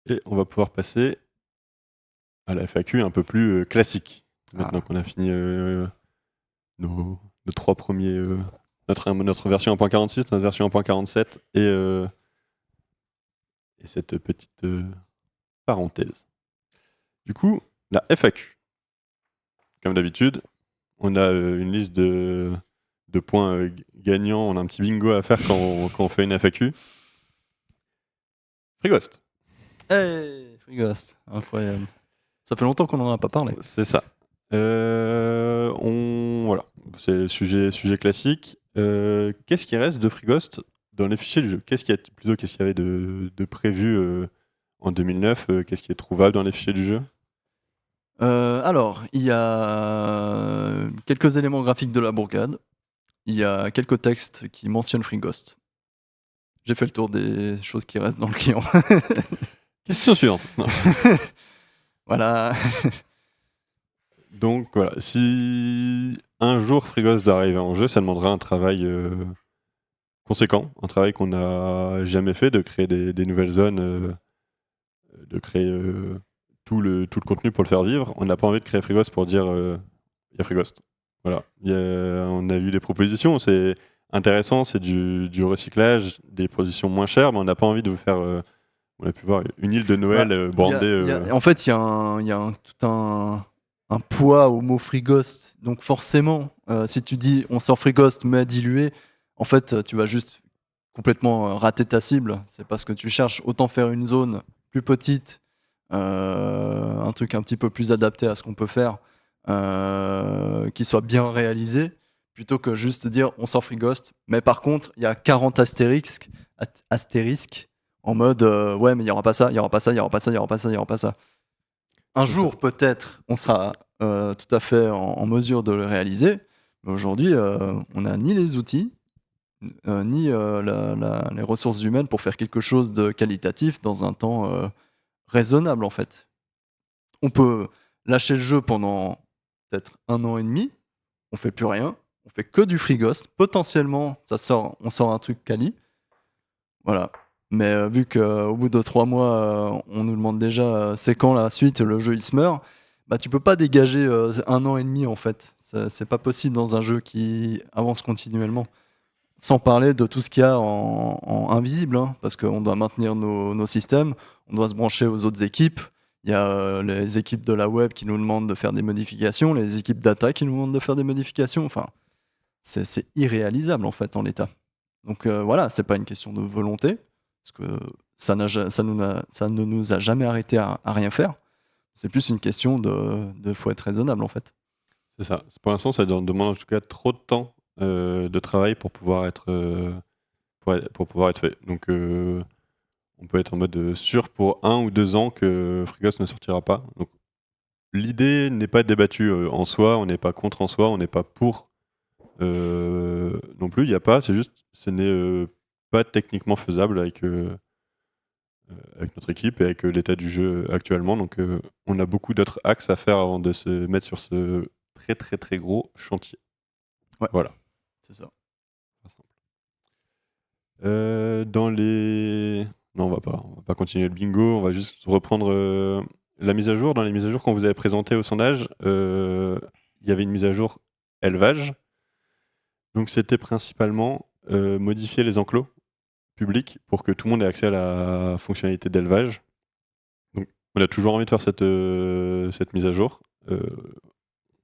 Et on va pouvoir passer à la FAQ un peu plus classique. Maintenant qu'on a fini nos 3 premiers... notre version 1.46, notre version 1.47 et cette petite parenthèse. Du coup, la FAQ. Comme d'habitude, on a une liste de points gagnants. On a un petit bingo à faire quand on fait une FAQ. Frighost. Hey, Frighost, incroyable. Ça fait longtemps qu'on n'en a pas parlé. C'est ça. Voilà, c'est sujet classique. Qu'est-ce qui reste de Frighost dans les fichiers du jeu? Qu'est-ce qu'il y avait de prévu en 2009? Qu'est-ce qui est trouvable dans les fichiers du jeu? Alors, il y a quelques éléments graphiques de la bourgade. Il y a quelques textes qui mentionnent Frighost. J'ai fait le tour des choses qui restent dans le client. Question suivante. Voilà. Donc voilà, si un jour Frighost doit arriver en jeu, ça demandera un travail conséquent, un travail qu'on n'a jamais fait, de créer des nouvelles zones, de créer tout le contenu pour le faire vivre. On n'a pas envie de créer Frighost pour dire il y a Frighost. Voilà. On a eu des propositions, c'est intéressant, c'est du recyclage, des positions moins chères, mais on n'a pas envie de vous faire... on a pu voir une île de Noël brandée... En fait, il y a tout un poids au mot Frighost. Donc forcément, si tu dis on sort Frighost mais dilué, en fait, tu vas juste complètement rater ta cible. C'est parce que tu cherches autant faire une zone plus petite, un truc un petit peu plus adapté à ce qu'on peut faire, qui soit bien réalisé, plutôt que juste dire on sort Frighost. Mais par contre, il y a 40 astérisques en mode ouais, mais il n'y aura pas ça, il n'y aura pas ça, il n'y aura pas ça, il n'y aura pas ça, il n'y aura pas ça. Un jour, peut-être, on sera tout à fait en mesure de le réaliser. Mais aujourd'hui, on n'a ni les outils, ni les ressources humaines pour faire quelque chose de qualitatif dans un temps raisonnable, en fait. On peut lâcher le jeu pendant peut-être 1 an et demi, on fait plus rien, on fait que du Frighost. Potentiellement, on sort un truc quali. Voilà. Mais vu qu'au bout de 3 mois, on nous demande déjà c'est quand la suite, le jeu il se meurt, Bah, tu peux pas dégager 1 an et demi en fait. C'est pas possible dans un jeu qui avance continuellement. Sans parler de tout ce qu'il y a en invisible, hein, parce qu'on doit maintenir nos systèmes, on doit se brancher aux autres équipes. Il y a les équipes de la web qui nous demandent de faire des modifications, les équipes data qui nous demandent de faire des modifications. Enfin, c'est irréalisable en fait en l'état. Donc voilà, c'est pas une question de volonté, parce que ça ne nous a jamais arrêté à rien faire. C'est plus une question de faut être raisonnable en fait. C'est ça. Pour l'instant, ça demande en tout cas trop de temps de travail pour pouvoir être, pour pouvoir être fait. Donc, on peut être en mode sûr pour 1 ou 2 ans que Frigos ne sortira pas. Donc, l'idée n'est pas débattue en soi, on n'est pas contre en soi, on n'est pas pour non plus. Il n'y a pas, c'est juste, ce n'est pas techniquement faisable avec notre équipe et avec l'état du jeu actuellement. Donc, on a beaucoup d'autres axes à faire avant de se mettre sur ce très très très gros chantier. Ouais. Voilà. C'est ça. Dans les... Non, on va pas continuer le bingo, on va juste reprendre la mise à jour. Dans les mises à jour qu'on vous avait présentées au sondage, il y avait une mise à jour élevage. Donc c'était principalement modifier les enclos publics pour que tout le monde ait accès à la fonctionnalité d'élevage. Donc on a toujours envie de faire cette mise à jour.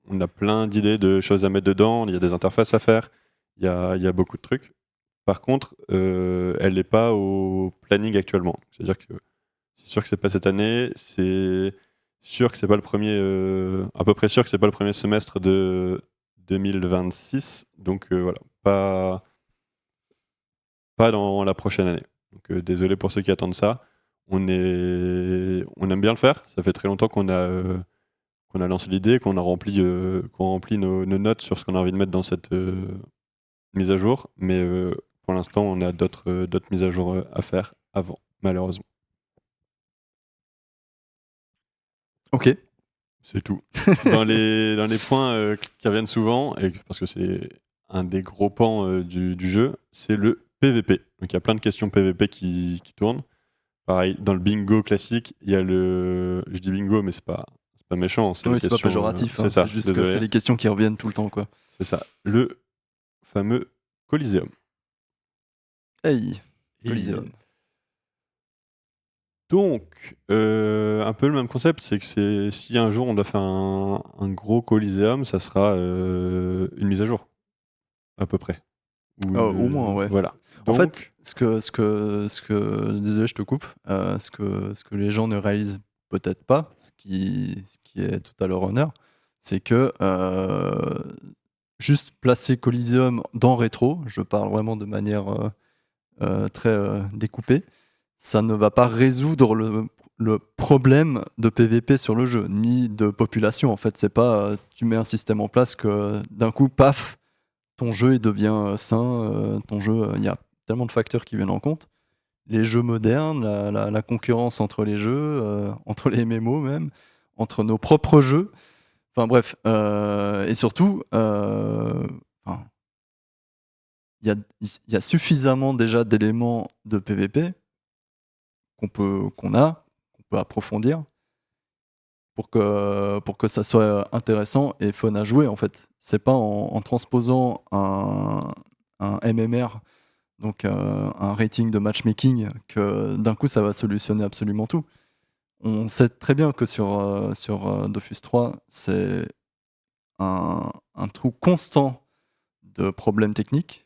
On a plein d'idées de choses à mettre dedans, il y a des interfaces à faire, il y a beaucoup de trucs. Par contre, elle n'est pas au planning actuellement. C'est-à-dire que c'est sûr que c'est pas cette année, c'est sûr que c'est pas le premier, à peu près sûr que c'est pas le premier semestre de 2026. Donc voilà, pas dans la prochaine année. Donc désolé pour ceux qui attendent ça. On aime bien le faire. Ça fait très longtemps qu'on a lancé l'idée, qu'on remplit nos notes sur ce qu'on a envie de mettre dans cette mise à jour. Mais pour l'instant, on a d'autres mises à jour à faire avant, malheureusement. Ok. C'est tout. Dans les points qui reviennent souvent, et parce que c'est un des gros pans du jeu, c'est le PVP. Donc il y a plein de questions PVP qui tournent. Pareil, dans le bingo classique, il y a le... Je dis bingo, mais c'est pas méchant. C'est Oui, les c'est questions, pas péjoratif, c'est hein, ça, c'est juste que désolé. c'est les questions qui reviennent tout le temps, quoi. C'est ça. Le fameux Coliseum. Hey, Et- Coliseum. Donc, un peu le même concept, c'est que si un jour on doit faire un gros Coliseum, ça sera une mise à jour, à peu près. Au moins, ouais. Voilà. En Donc, fait, désolé, je te coupe. Ce que les gens ne réalisent peut-être pas, ce qui est tout à leur honneur, c'est que juste placer Coliseum dans Rétro, je parle vraiment de manière très découpée, ça ne va pas résoudre le problème de PVP sur le jeu, ni de population. En fait, c'est pas tu mets un système en place que d'un coup, paf, ton jeu il devient sain. Ton jeu, il y a tellement de facteurs qui viennent en compte. Les jeux modernes, la concurrence entre les jeux, entre les MMO même, entre nos propres jeux. Enfin bref, et surtout, enfin, il y a suffisamment déjà d'éléments de PVP qu'on peut approfondir pour que ça soit intéressant et fun à jouer en fait. C'est pas en transposant un MMR, donc un rating de matchmaking, que d'un coup ça va solutionner absolument tout. On sait très bien que sur Dofus 3, c'est un trou constant de problèmes techniques,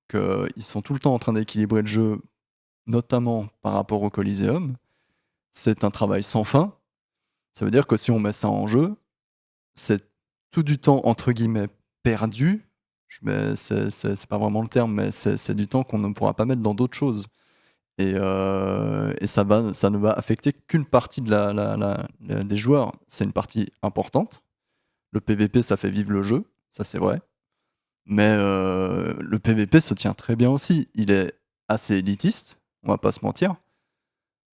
qu'ils sont tout le temps en train d'équilibrer le jeu, notamment par rapport au Coliseum. C'est un travail sans fin. Ça veut dire que si on met ça en jeu, c'est tout du temps entre guillemets perdu. C'est pas vraiment le terme, mais c'est du temps qu'on ne pourra pas mettre dans d'autres choses. Et ça ne va affecter qu'une partie des joueurs. C'est une partie importante. Le PVP, ça fait vivre le jeu, ça c'est vrai. Mais le PVP se tient très bien aussi. Il est assez élitiste, on va pas se mentir.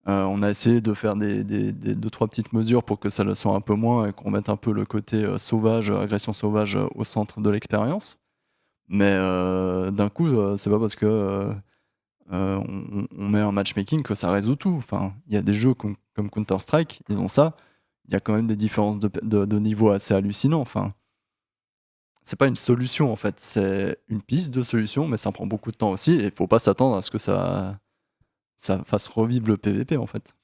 On a essayé de faire des 2-3 petites mesures pour que ça le soit un peu moins et qu'on mette un peu le côté sauvage, agression sauvage au centre de l'expérience. Mais d'un coup, c'est pas parce que on met un matchmaking que ça résout tout. Enfin, il y a des jeux comme Counter-Strike, ils ont ça. y a quand même des différences de niveau assez hallucinants. Enfin, c'est pas une solution en fait, c'est une piste de solution, mais ça prend beaucoup de temps aussi et il faut pas s'attendre à ce que ça fasse revivre le PVP en fait.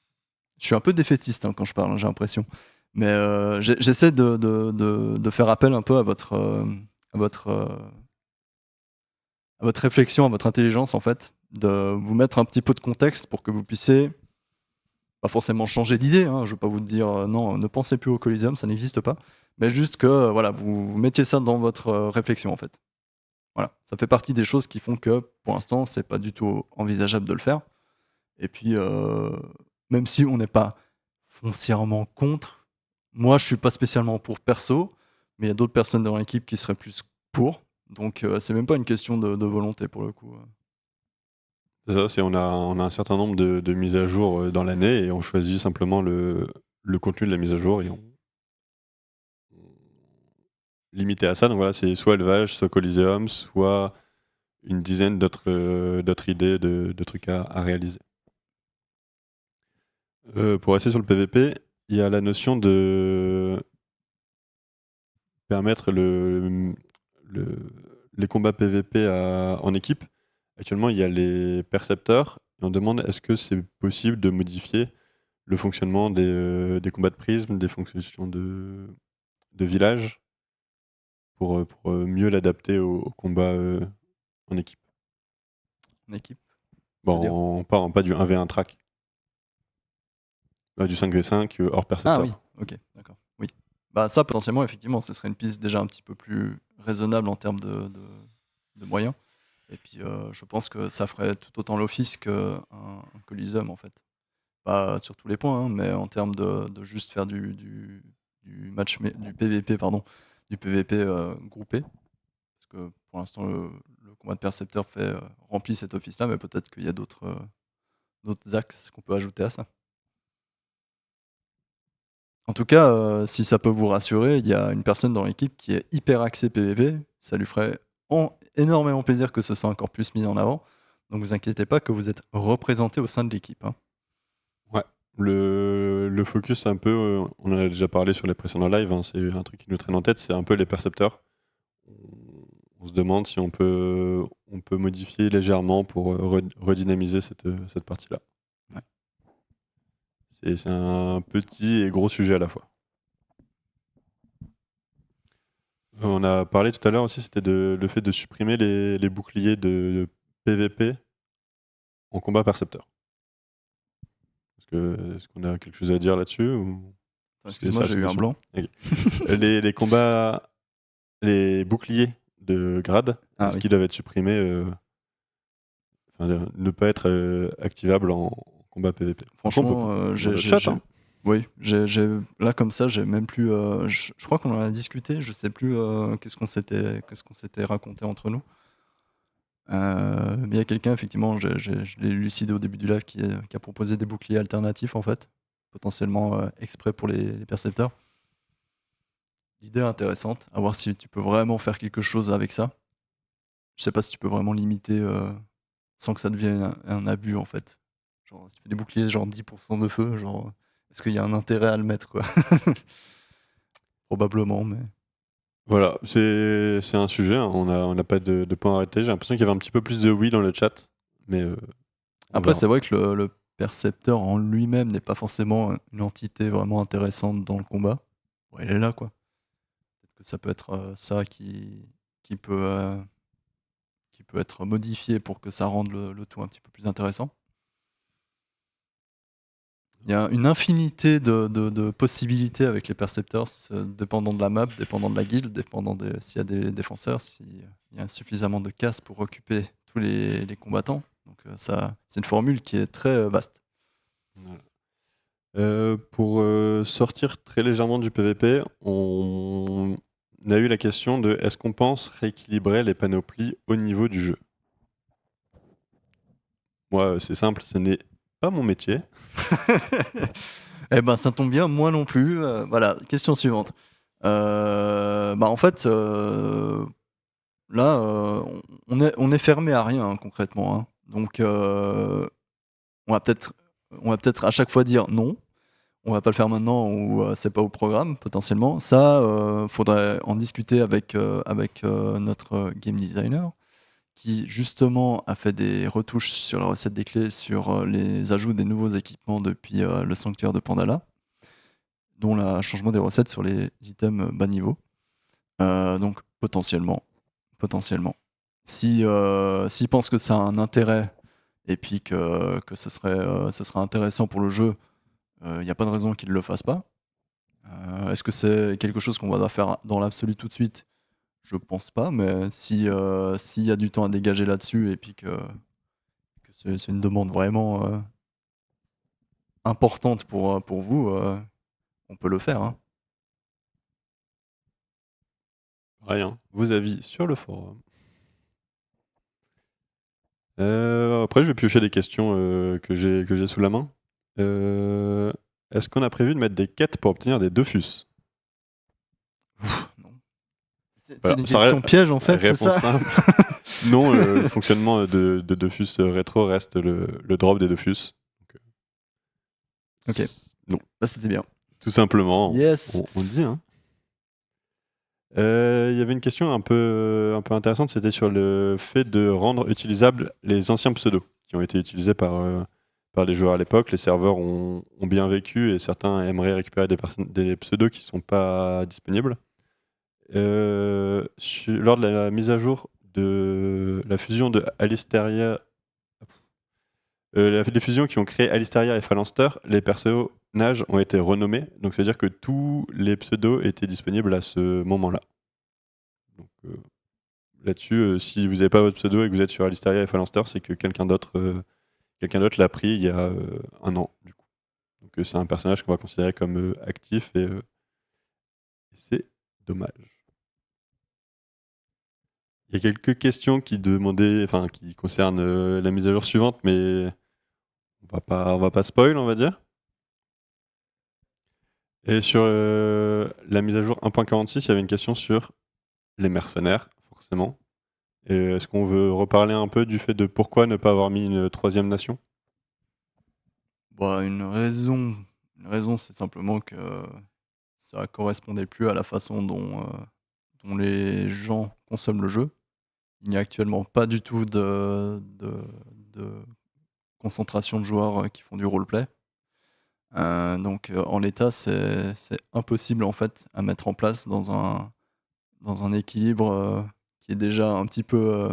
Je suis un peu défaitiste quand je parle, j'ai l'impression. Mais j'essaie de faire appel un peu à à votre, euh, à votre réflexion, à votre intelligence en fait, de vous mettre un petit peu de contexte pour que vous puissiez pas forcément changer d'idée. Hein. Je veux pas vous dire non, ne pensez plus au Coliseum, ça n'existe pas. Mais juste que voilà, vous mettiez ça dans votre réflexion en fait. Voilà, ça fait partie des choses qui font que pour l'instant, c'est pas du tout envisageable de le faire. Et puis, même si on n'est pas foncièrement contre, moi je suis pas spécialement pour perso, mais il y a d'autres personnes dans l'équipe qui seraient plus pour. Donc, c'est même pas une question de volonté pour le coup. C'est ça, on a un certain nombre de mises à jour dans l'année et on choisit simplement le contenu de la mise à jour et on limité à ça. Donc voilà, c'est soit Élevage, soit Coliseum, soit une dizaine d'autres idées de trucs à réaliser. Pour rester sur le PVP, il y a la notion de permettre les combats PVP en équipe. Actuellement, il y a les percepteurs et on demande est-ce que c'est possible de modifier le fonctionnement des combats de prisme, des fonctions de village pour mieux l'adapter au combat en équipe. En équipe. C'est-à-dire Bon, pas du 1v1 track. Du 5v5 hors Ah percepteur. oui, ok, d'accord. Oui. Bah ça, potentiellement, effectivement, ce serait une piste déjà un petit peu plus raisonnable en termes de moyens. Et puis, je pense que ça ferait tout autant l'office qu'un Coliseum, en fait. Pas sur tous les points, hein, mais en termes de juste faire du du PVP, pardon, du PVP groupé. Parce que pour l'instant, le combat de percepteur remplit cet office-là, mais peut-être qu'il y a d'autres axes qu'on peut ajouter à ça. En tout cas, si ça peut vous rassurer, il y a une personne dans l'équipe qui est hyper axée PVP. Ça lui ferait énormément plaisir que ce soit encore plus mis en avant. Donc vous inquiétez pas que vous êtes représenté au sein de l'équipe. Hein. Ouais. Le focus, un peu, on en a déjà parlé sur les précédents lives, hein, c'est un truc qui nous traîne en tête, c'est un peu les percepteurs. On se demande si on peut modifier légèrement pour redynamiser cette partie-là. Ouais. C'est un petit et gros sujet à la fois. On a parlé tout à l'heure aussi, c'était le fait de supprimer les boucliers de PVP en combat percepteur. Est-ce qu'on a quelque chose à dire là-dessus ou... Excuse-moi, j'ai eu un blanc. Les combats, les boucliers de grade, est-ce qu'ils doivent être supprimés, ne pas être activables en combat PVP? Franchement, oui, là comme ça, j'ai même plus. Je crois qu'on en a discuté. Je sais plus qu'est-ce qu'on s'était raconté entre nous. Mais il y a quelqu'un, effectivement, je l'ai élucidé au début du live, qui a proposé des boucliers alternatifs, en fait, potentiellement exprès pour les percepteurs. L'idée est intéressante, à voir si tu peux vraiment faire quelque chose avec ça. Je sais pas si tu peux vraiment limiter sans que ça devienne un abus, en fait. Genre, si tu fais des boucliers, genre 10% de feu, genre, est-ce qu'il y a un intérêt à le mettre, quoi? Probablement, mais. Voilà, c'est un sujet, hein, on n'a pas de point arrêté. J'ai l'impression qu'il y avait un petit peu plus de oui dans le chat, mais Après, c'est vrai que le percepteur en lui-même n'est pas forcément une entité vraiment intéressante dans le combat. Bon, il est là, quoi. Peut-être que ça peut être ça qui peut être modifié pour que ça rende le tout un petit peu plus intéressant. Il y a une infinité de possibilités avec les percepteurs, dépendant de la map, dépendant de la guilde, dépendant s'il y a des défenseurs, s'il y a suffisamment de cases pour occuper tous les combattants. Donc ça, c'est une formule qui est très vaste. Voilà. Pour sortir très légèrement du PVP, on a eu la question de est-ce qu'on pense rééquilibrer les panoplies au niveau du jeu? Moi, c'est simple, ce n'est pas mon métier. Eh ben, ça tombe bien, moi non plus. Voilà, question suivante. En fait, là, on est fermé à rien, hein, concrètement. Hein. Donc, on va peut-être à chaque fois dire non. on va pas le faire maintenant ou c'est pas au programme potentiellement. Ça, faudrait en discuter avec notre game designer qui justement a fait des retouches sur la recette des clés, sur les ajouts des nouveaux équipements depuis le sanctuaire de Pandala, dont le changement des recettes sur les items bas niveau. Donc potentiellement. S'ils pensent que ça a un intérêt et puis que ce serait intéressant pour le jeu, il n'y a pas de raison qu'ils ne le fassent pas. Est-ce que c'est quelque chose qu'on va faire dans l'absolu tout de suite? Je pense pas, mais s'il y a du temps à dégager là-dessus et puis que c'est une demande vraiment importante pour vous, on peut le faire, hein. Rien. Vos avis sur le forum. Après, je vais piocher des questions que j'ai sous la main. Est-ce qu'on a prévu de mettre des quêtes pour obtenir des Dofus? Non. C'est Voilà, une ça question piège en fait, c'est réponse ça? simple. Non, le fonctionnement de Dofus rétro reste le drop des Dofus. Ok. Non, Ça c'était bien. tout simplement, Yes. on le dit. Hein. Il y avait une question un peu intéressante, c'était sur le fait de rendre utilisables les anciens pseudos qui ont été utilisés par les joueurs à l'époque. Les serveurs ont bien vécu et certains aimeraient récupérer des pseudos qui ne sont pas disponibles. Lors de la mise à jour de la fusion de Alistaria, les fusions qui ont créé Alistaria et Phalanster, les personnages ont été renommés, donc c'est-à-dire que tous les pseudos étaient disponibles à ce moment-là. Donc là-dessus, si vous n'avez pas votre pseudo et que vous êtes sur Alistaria et Phalanster, c'est que quelqu'un d'autre l'a pris il y a 1 an, du coup. Donc c'est un personnage qu'on va considérer comme actif et c'est dommage. Il y a quelques questions qui concernent la mise à jour suivante, mais on va pas spoil, on va dire. Et sur la mise à jour 1.46, il y avait une question sur les mercenaires, forcément. Et est-ce qu'on veut reparler un peu du fait de pourquoi ne pas avoir mis une troisième nation? Bah, une raison, c'est simplement que ça correspondait plus à la façon dont les gens consomment le jeu. Il n'y a actuellement pas du tout de concentration de joueurs qui font du roleplay. Donc en l'état, c'est impossible en fait à mettre en place dans un équilibre qui est déjà un petit peu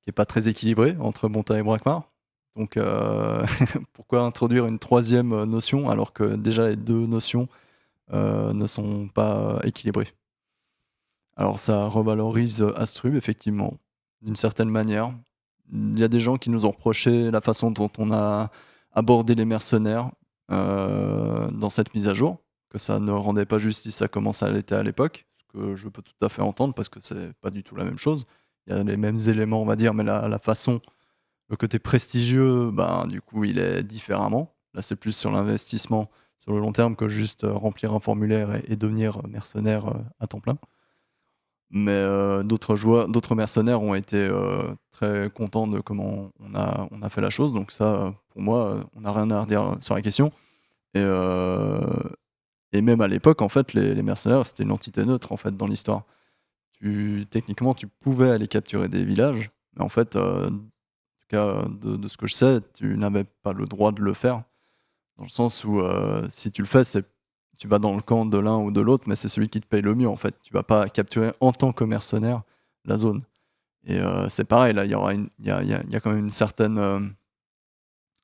qui est pas très équilibré entre Bonta et Brakmar. Donc pourquoi introduire une troisième notion alors que déjà les deux notions ne sont pas équilibrées? Alors ça revalorise Astrub effectivement, d'une certaine manière. Il y a des gens qui nous ont reproché la façon dont on a abordé les mercenaires dans cette mise à jour, que ça ne rendait pas justice à comment ça l'était à l'époque, ce que je peux tout à fait entendre parce que c'est pas du tout la même chose. Il y a les mêmes éléments, on va dire, mais la façon, le côté prestigieux, ben, du coup, il est différemment. Là, c'est plus sur l'investissement sur le long terme que juste remplir un formulaire et devenir mercenaire à temps plein. Mais d'autres mercenaires ont été très contents de comment on a fait la chose. Donc ça, pour moi, on n'a rien à redire sur la question. Et même à l'époque, en fait, les mercenaires, c'était une entité neutre en fait dans l'histoire. Techniquement, tu pouvais aller capturer des villages, mais en fait, en tout cas, de ce que je sais, tu n'avais pas le droit de le faire. Dans le sens où, si tu le fais, tu vas dans le camp de l'un ou de l'autre, mais c'est celui qui te paye le mieux, en fait. Tu vas pas capturer en tant que mercenaire la zone. Et c'est pareil, là, il y a quand même un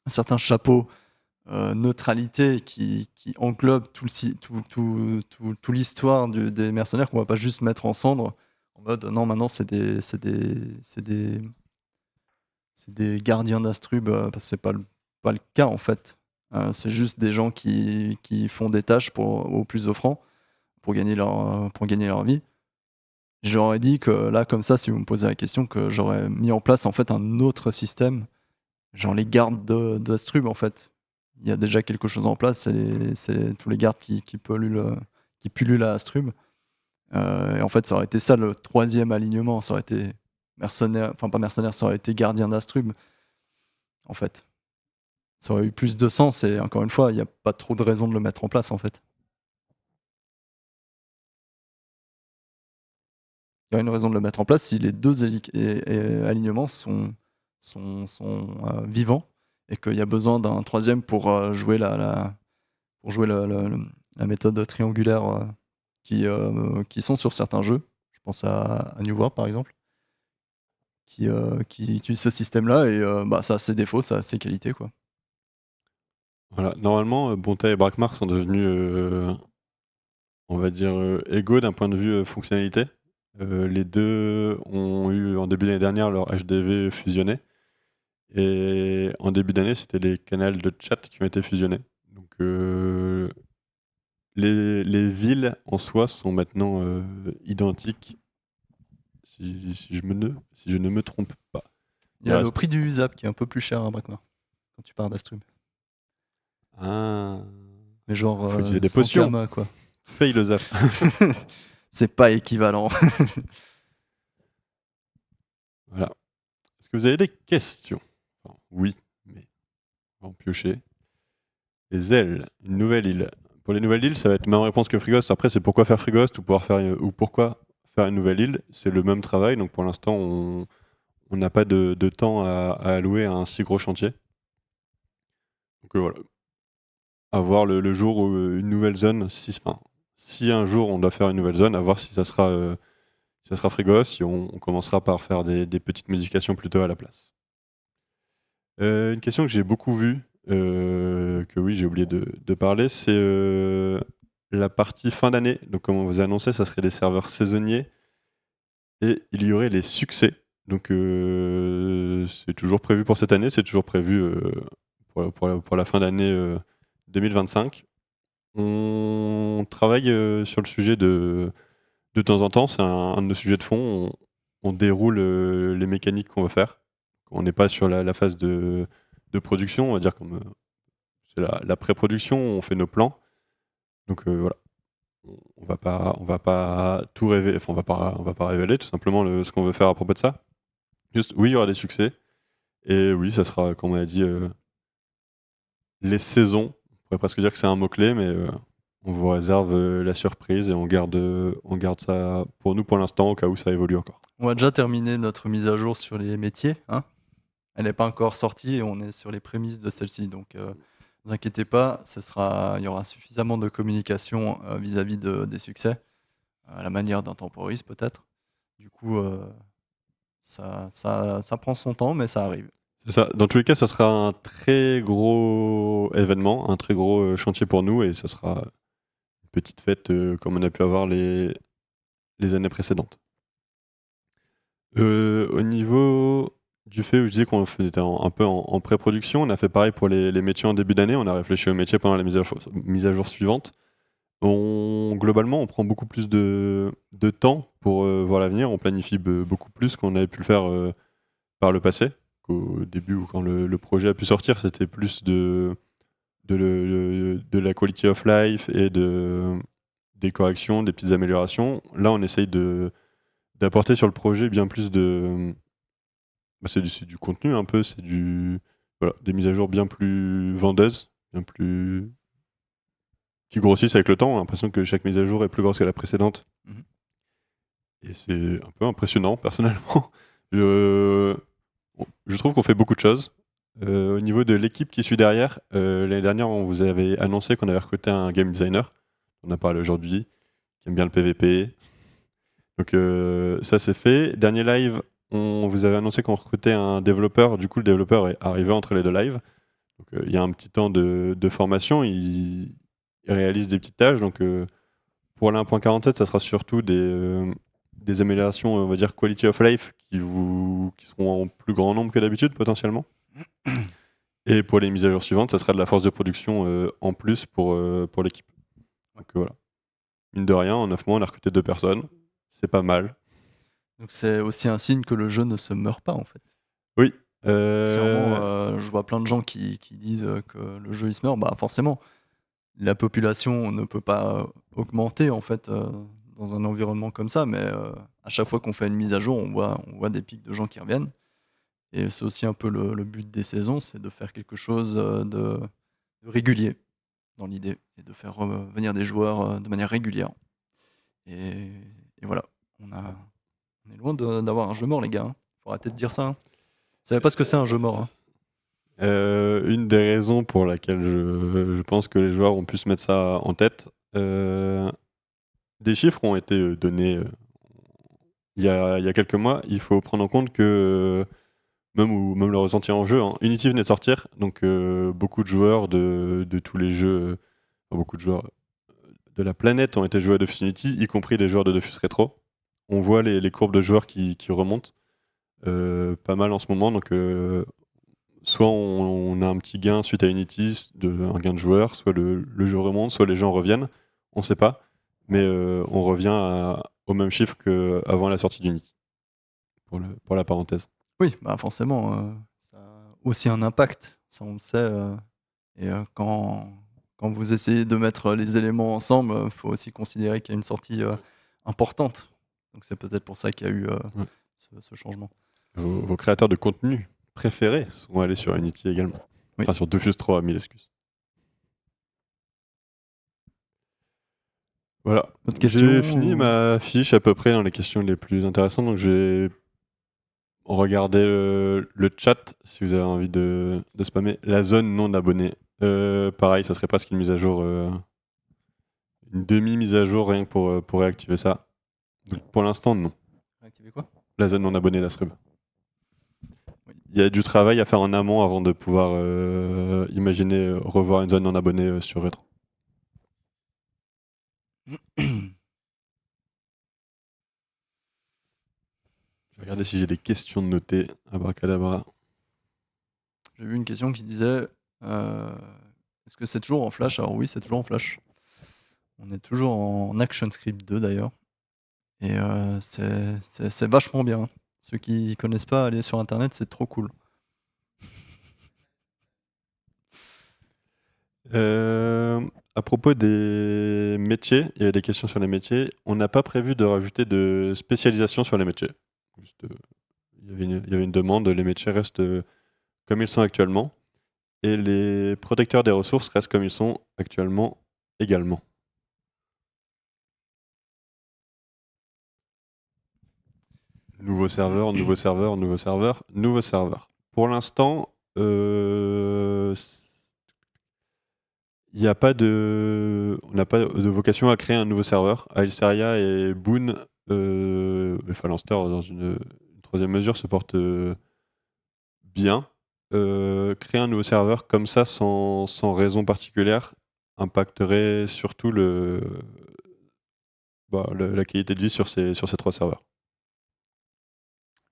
certain chapeau neutralité qui englobe tout l'histoire des mercenaires qu'on va pas juste mettre en cendres en mode non, maintenant c'est des gardiens d'Astrub parce que c'est pas le cas en fait. C'est juste des gens qui font des tâches au plus offrant pour gagner leur vie. J'aurais dit que là, comme ça, si vous me posez la question, que j'aurais mis en place en fait un autre système, genre les gardes d'Astrub en fait. Il y a déjà quelque chose en place, c'est tous les gardes qui pullulent à Astrub. Et en fait, ça aurait été ça le troisième alignement, ça aurait été mercenaire, enfin pas mercenaire, ça aurait été gardien d'Astrub en fait. ça aurait eu plus de sens et encore une fois, il n'y a pas trop de raison de le mettre en place en fait. Il y a une raison de le mettre en place si les 2 alignements sont vivants et qu'il y a besoin d'un troisième pour jouer la méthode triangulaire qui sont sur certains jeux. Je pense à New World par exemple, qui utilise ce système-là et ça a ses défauts, ça a ses qualités quoi. Voilà. Normalement, Bonta et Brakmar sont devenus, on va dire, égaux d'un point de vue fonctionnalité. Les deux ont eu en début d'année dernière leur HDV fusionné. Et en début d'année, c'était les canaux de chat qui ont été fusionnés. Donc les villes en soi sont maintenant identiques, si je ne me trompe pas. Il y a le prix du Zap qui est un peu plus cher à Brakmar quand tu pars d'Astrum. Ah, Mais genre faut utiliser des 100 potions. Kama, quoi. Paye le Zap. C'est pas équivalent. Voilà. Est-ce que vous avez des questions? Enfin, oui, mais on va en piocher. Les ailes, une nouvelle île. Pour les nouvelles îles, ça va être la même réponse que Frigost. Après, c'est pourquoi faire Frigost ou pourquoi faire une nouvelle île. C'est le même travail, donc pour l'instant, on n'a pas de temps à allouer à un si gros chantier. Donc voilà. À voir le jour où une nouvelle zone, si un jour on doit faire une nouvelle zone, à voir si ça sera Frigos, si on commencera par faire des petites modifications plutôt à la place. Une question que j'ai beaucoup vue, que oui, j'ai oublié de parler, c'est la partie fin d'année. Donc, comme on vous a annoncé, ça serait des serveurs saisonniers et il y aurait les succès. Donc, c'est toujours prévu pour cette année, c'est toujours prévu pour la fin d'année 2025. On travaille sur le sujet de temps en temps, c'est un de nos sujets de fond. On déroule les mécaniques qu'on va faire. On n'est pas sur la phase de production, on va dire comme c'est la pré-production, on fait nos plans. Donc voilà, on va pas tout révéler, enfin on va pas révéler tout simplement ce qu'on veut faire à propos de ça. Juste, oui, il y aura des succès. Et oui, ça sera, comme on a dit, les saisons. On pourrait presque dire que c'est un mot-clé, mais on vous réserve la surprise et on garde ça pour nous pour l'instant, au cas où ça évolue encore. On va déjà terminer notre mise à jour sur les métiers. Hein. Elle n'est pas encore sortie et on est sur les prémices de celle-ci. Donc, ne vous inquiétez pas, il y aura suffisamment de communication vis-à-vis des succès, à la manière d'un temporis peut-être. Du coup, ça prend son temps, mais ça arrive. C'est ça. Dans tous les cas, ça sera un très gros événement, un très gros chantier pour nous et ça sera une petite fête comme on a pu avoir les années précédentes. Au niveau du fait où je disais qu'on était un peu en pré-production, on a fait pareil pour les métiers en début d'année. On a réfléchi aux métiers pendant la mise à jour suivante. Globalement, on prend beaucoup plus de temps pour voir l'avenir. On planifie beaucoup plus qu'on avait pu le faire par le passé. Au début, quand le projet a pu sortir, c'était plus de la quality of life et des corrections, des petites améliorations. Là, on essaye d'apporter sur le projet bien plus c'est du contenu un peu, c'est des mises à jour bien plus vendeuses, bien plus qui grossissent avec le temps. On a l'impression que chaque mise à jour est plus grosse que la précédente. Mhm. Et c'est un peu impressionnant, personnellement. Je trouve qu'on fait beaucoup de choses. Au niveau de l'équipe qui suit derrière, l'année dernière, on vous avait annoncé qu'on avait recruté un game designer. On a parlé aujourd'hui, qui aime bien le PVP. Donc ça, c'est fait. Dernier live, on vous avait annoncé qu'on recrutait un développeur. Du coup, le développeur est arrivé entre les deux lives. Donc il y a un petit temps de formation. Il réalise des petites tâches. Donc pour la 1.47, ça sera surtout des améliorations, on va dire, quality of life qui seront en plus grand nombre que d'habitude, potentiellement. Et pour les mises à jour suivantes, ça sera de la force de production en plus pour l'équipe. Donc voilà. Mine de rien, en 9 mois, on a recruté 2 personnes. C'est pas mal. Donc c'est aussi un signe que le jeu ne se meurt pas en fait. Oui. Clairement, je vois plein de gens qui disent que le jeu il se meurt. Bah forcément, la population ne peut pas augmenter en fait dans un environnement comme ça, mais à chaque fois qu'on fait une mise à jour, on voit des pics de gens qui reviennent. Et c'est aussi un peu le but des saisons, c'est de faire quelque chose de régulier dans l'idée et de faire revenir des joueurs de manière régulière. Et, et voilà, on est loin d'avoir un jeu mort, les gars. Hein. Faut arrêter de dire ça. Hein. Vous savez pas ce que c'est un jeu mort. Hein. Une des raisons pour laquelle je pense que les joueurs ont pu se mettre ça en tête, des chiffres ont été donnés il y a quelques mois. Il faut prendre en compte que même le ressenti en jeu, hein, Unity venait de sortir, donc beaucoup de joueurs de tous les jeux, beaucoup de joueurs de la planète ont été joués à Dofus Unity, y compris des joueurs de Dofus Retro. On voit les courbes de joueurs qui remontent pas mal en ce moment, donc soit on a un petit gain suite à Unity, un gain de joueurs, soit le jeu remonte, soit les gens reviennent, on sait pas, mais on revient au même chiffre qu'avant la sortie d'Unity, pour la parenthèse. Oui, bah forcément, ça a aussi un impact, ça on le sait. Et quand vous essayez de mettre les éléments ensemble, il faut aussi considérer qu'il y a une sortie importante. Donc c'est peut-être pour ça qu'il y a eu Ouais. ce changement. Vos créateurs de contenu préférés sont allés sur Unity également. Oui. Enfin, sur Dofus 3, 1000 excuses. Voilà. Autre question J'ai fini ma fiche à peu près dans les questions les plus intéressantes, donc j'ai regardé le chat si vous avez envie de spammer. La zone non abonnée. Pareil, ça serait presque une mise à jour, une demi-mise à jour rien que pour réactiver ça. Donc, pour l'instant, non. Réactiver quoi ? La zone non abonnée, la srub. Oui. Il y a du travail à faire en amont avant de pouvoir imaginer revoir une zone non abonnée sur Retro. Je vais regarder si j'ai des questions notées. Abracadabra. J'ai vu une question qui disait est-ce que c'est toujours en Flash ? Alors oui, c'est toujours en Flash. On est toujours en ActionScript 2 d'ailleurs. Et c'est vachement bien. Ceux qui connaissent pas, aller sur internet, c'est trop cool. À propos des métiers, il y a des questions sur les métiers. On n'a pas prévu de rajouter de spécialisation sur les métiers. Juste, il y avait une demande, les métiers restent comme ils sont actuellement. Et les protecteurs des ressources restent comme ils sont actuellement également. Nouveau serveur, nouveau serveur, nouveau serveur, nouveau serveur. Pour l'instant, il n'y a pas de, on n'a pas de vocation à créer un nouveau serveur. Ailseria et Boon, et Phalanster dans une troisième mesure se portent bien. Créer un nouveau serveur comme ça sans raison particulière impacterait surtout la qualité de vie sur ces trois serveurs.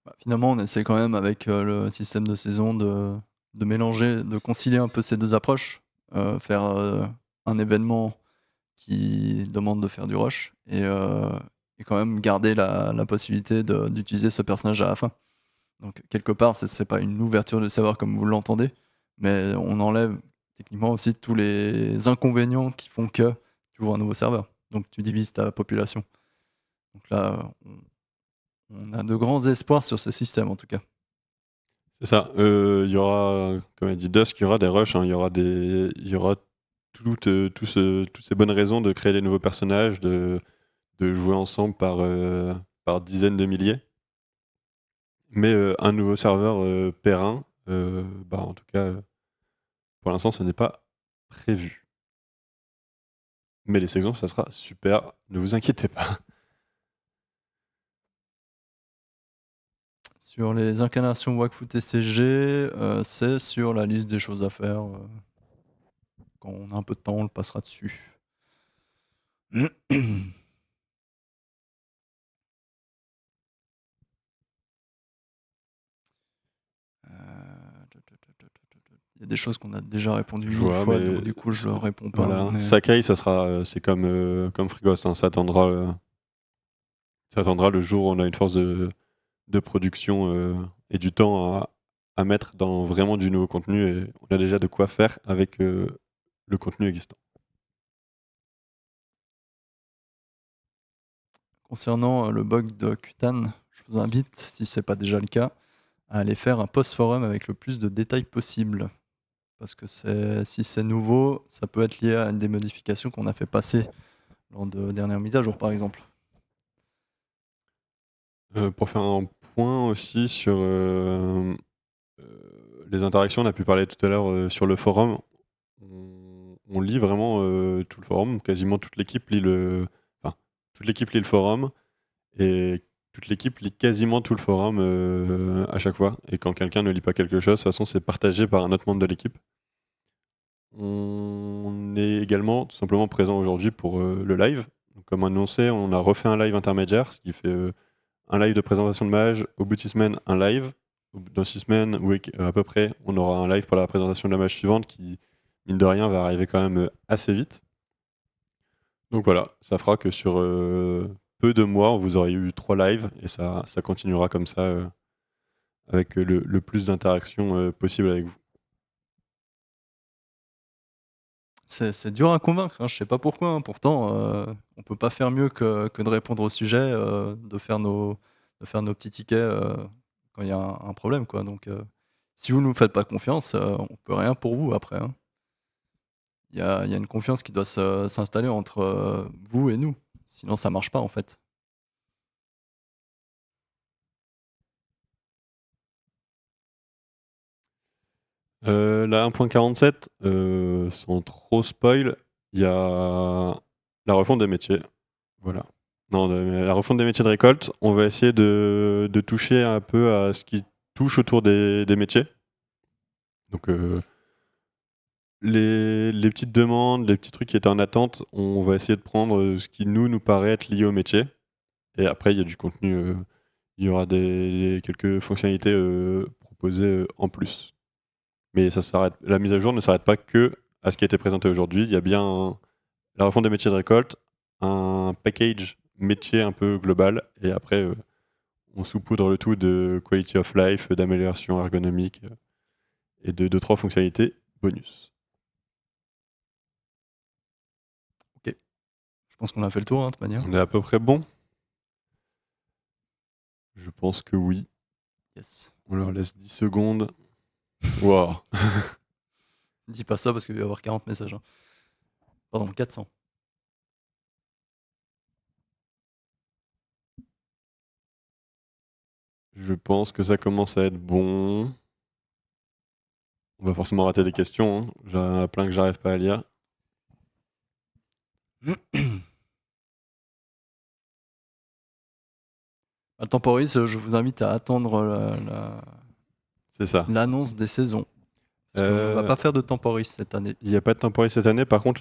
Bah, finalement, on essaie quand même avec le système de saison de mélanger, de concilier un peu ces deux approches. Faire un événement qui demande de faire du rush et quand même garder la possibilité d'utiliser ce personnage à la fin. Donc quelque part, c'est pas une ouverture de serveur comme vous l'entendez, mais on enlève techniquement aussi tous les inconvénients qui font que tu ouvres un nouveau serveur. Donc tu divises ta population. Donc là, on a de grands espoirs sur ce système en tout cas. C'est ça. Il y aura, comme a dit Dusk, il y aura des rushs, hein, il y aura toutes ces bonnes raisons de créer des nouveaux personnages, de jouer ensemble par dizaines de milliers. Mais un nouveau serveur périn, en tout cas, pour l'instant, ce n'est pas prévu. Mais les saisons, ça sera super, ne vous inquiétez pas. Sur les incarnations Wakfu TCG, c'est sur la liste des choses à faire. Quand on a un peu de temps, on le passera dessus. Il y a des choses qu'on a déjà répondu Je 1000 vois, fois, mais donc du coup je ne réponds pas. voilà. Mais... Sakai, ça sera, c'est comme Frigos, hein, ça attendra le jour où on a une force de production et du temps à mettre dans vraiment du nouveau contenu et on a déjà de quoi faire avec le contenu existant. Concernant le bug de Kutan, je vous invite, si ce n'est pas déjà le cas, à aller faire un post-forum avec le plus de détails possible. Parce que si c'est nouveau, ça peut être lié à une des modifications qu'on a fait passer lors de dernières mises à jour, par exemple. Pour faire un point aussi sur les interactions, on a pu parler tout à l'heure sur le forum. On lit vraiment tout le forum, quasiment toute l'équipe lit toute l'équipe lit le forum et toute l'équipe lit quasiment tout le forum à chaque fois. Et quand quelqu'un ne lit pas quelque chose, de toute façon, c'est partagé par un autre membre de l'équipe. On est également tout simplement présent aujourd'hui pour le live. Donc, comme annoncé, on a refait un live intermédiaire, ce qui fait un live de présentation de mage, au bout de 6 semaines, un live. Dans 6 semaines, oui, à peu près, on aura un live pour la présentation de la mage suivante qui, mine de rien, va arriver quand même assez vite. Donc voilà, ça fera que sur peu de mois, vous aurez eu 3 lives et ça continuera comme ça avec le plus d'interactions possible avec vous. C'est dur à convaincre, hein, je sais pas pourquoi, hein. Pourtant, on peut pas faire mieux que de répondre au sujet, de faire nos petits tickets, quand il y a un problème, quoi. Donc, si vous nous faites pas confiance, on peut rien pour vous après, hein. Il y a une confiance qui doit s'installer entre, vous et nous. Sinon ça marche pas, en fait. La 1.47, sans trop spoil, il y a la refonte des métiers. Voilà. Non, la refonte des métiers de récolte, on va essayer de toucher un peu à ce qui touche autour des métiers. Donc les petites demandes, les petits trucs qui étaient en attente, on va essayer de prendre ce qui nous paraît être lié au métier. Et après, il y a du contenu, il y aura quelques fonctionnalités proposées en plus. Mais la mise à jour ne s'arrête pas que à ce qui a été présenté aujourd'hui. Il y a bien la refonte des métiers de récolte, un package métier un peu global, et après, on saupoudre le tout de quality of life, d'amélioration ergonomique et de 2-3 fonctionnalités bonus. OK. Je pense qu'on a fait le tour, hein, de toute manière. On est à peu près bon? Je pense que oui. Yes. On leur laisse 10 secondes. Wow. Dis pas ça parce qu'il va y avoir 40 messages, hein. Pardon, 400. Je pense que ça commence à être bon. On va forcément rater des questions, hein. J'en ai plein que j'arrive pas à lire. Le temporis, je vous invite à attendre C'est ça. l'annonce des saisons. Parce qu'on ne va pas faire de temporis cette année. Il n'y a pas de temporis cette année. Par contre,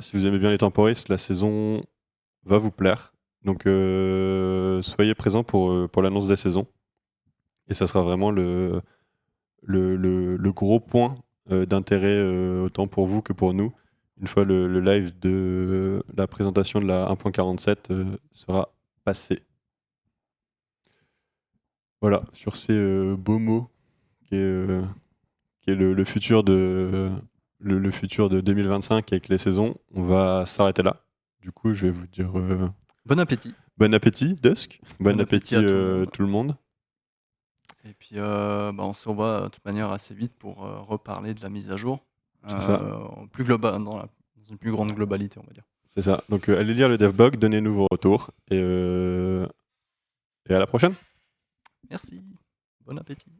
si vous aimez bien les temporis, la saison va vous plaire. Donc, soyez présents pour l'annonce des saisons. Et ça sera vraiment le gros point d'intérêt autant pour vous que pour nous. Une fois le live de la présentation de la 1.47 sera passé. Voilà, sur ces beaux mots qui est le futur le futur de 2025 avec les saisons, on va s'arrêter là. Du coup, je vais vous dire Bon appétit. bon appétit, Dusk. Bon appétit à tout le monde. Et puis, on se revoit de toute manière assez vite pour reparler de la mise à jour. C'est ça. Plus global, dans une plus grande globalité, on va dire. C'est ça. Donc, allez lire le devblog, donnez-nous vos retours et à la prochaine. Merci. Bon appétit.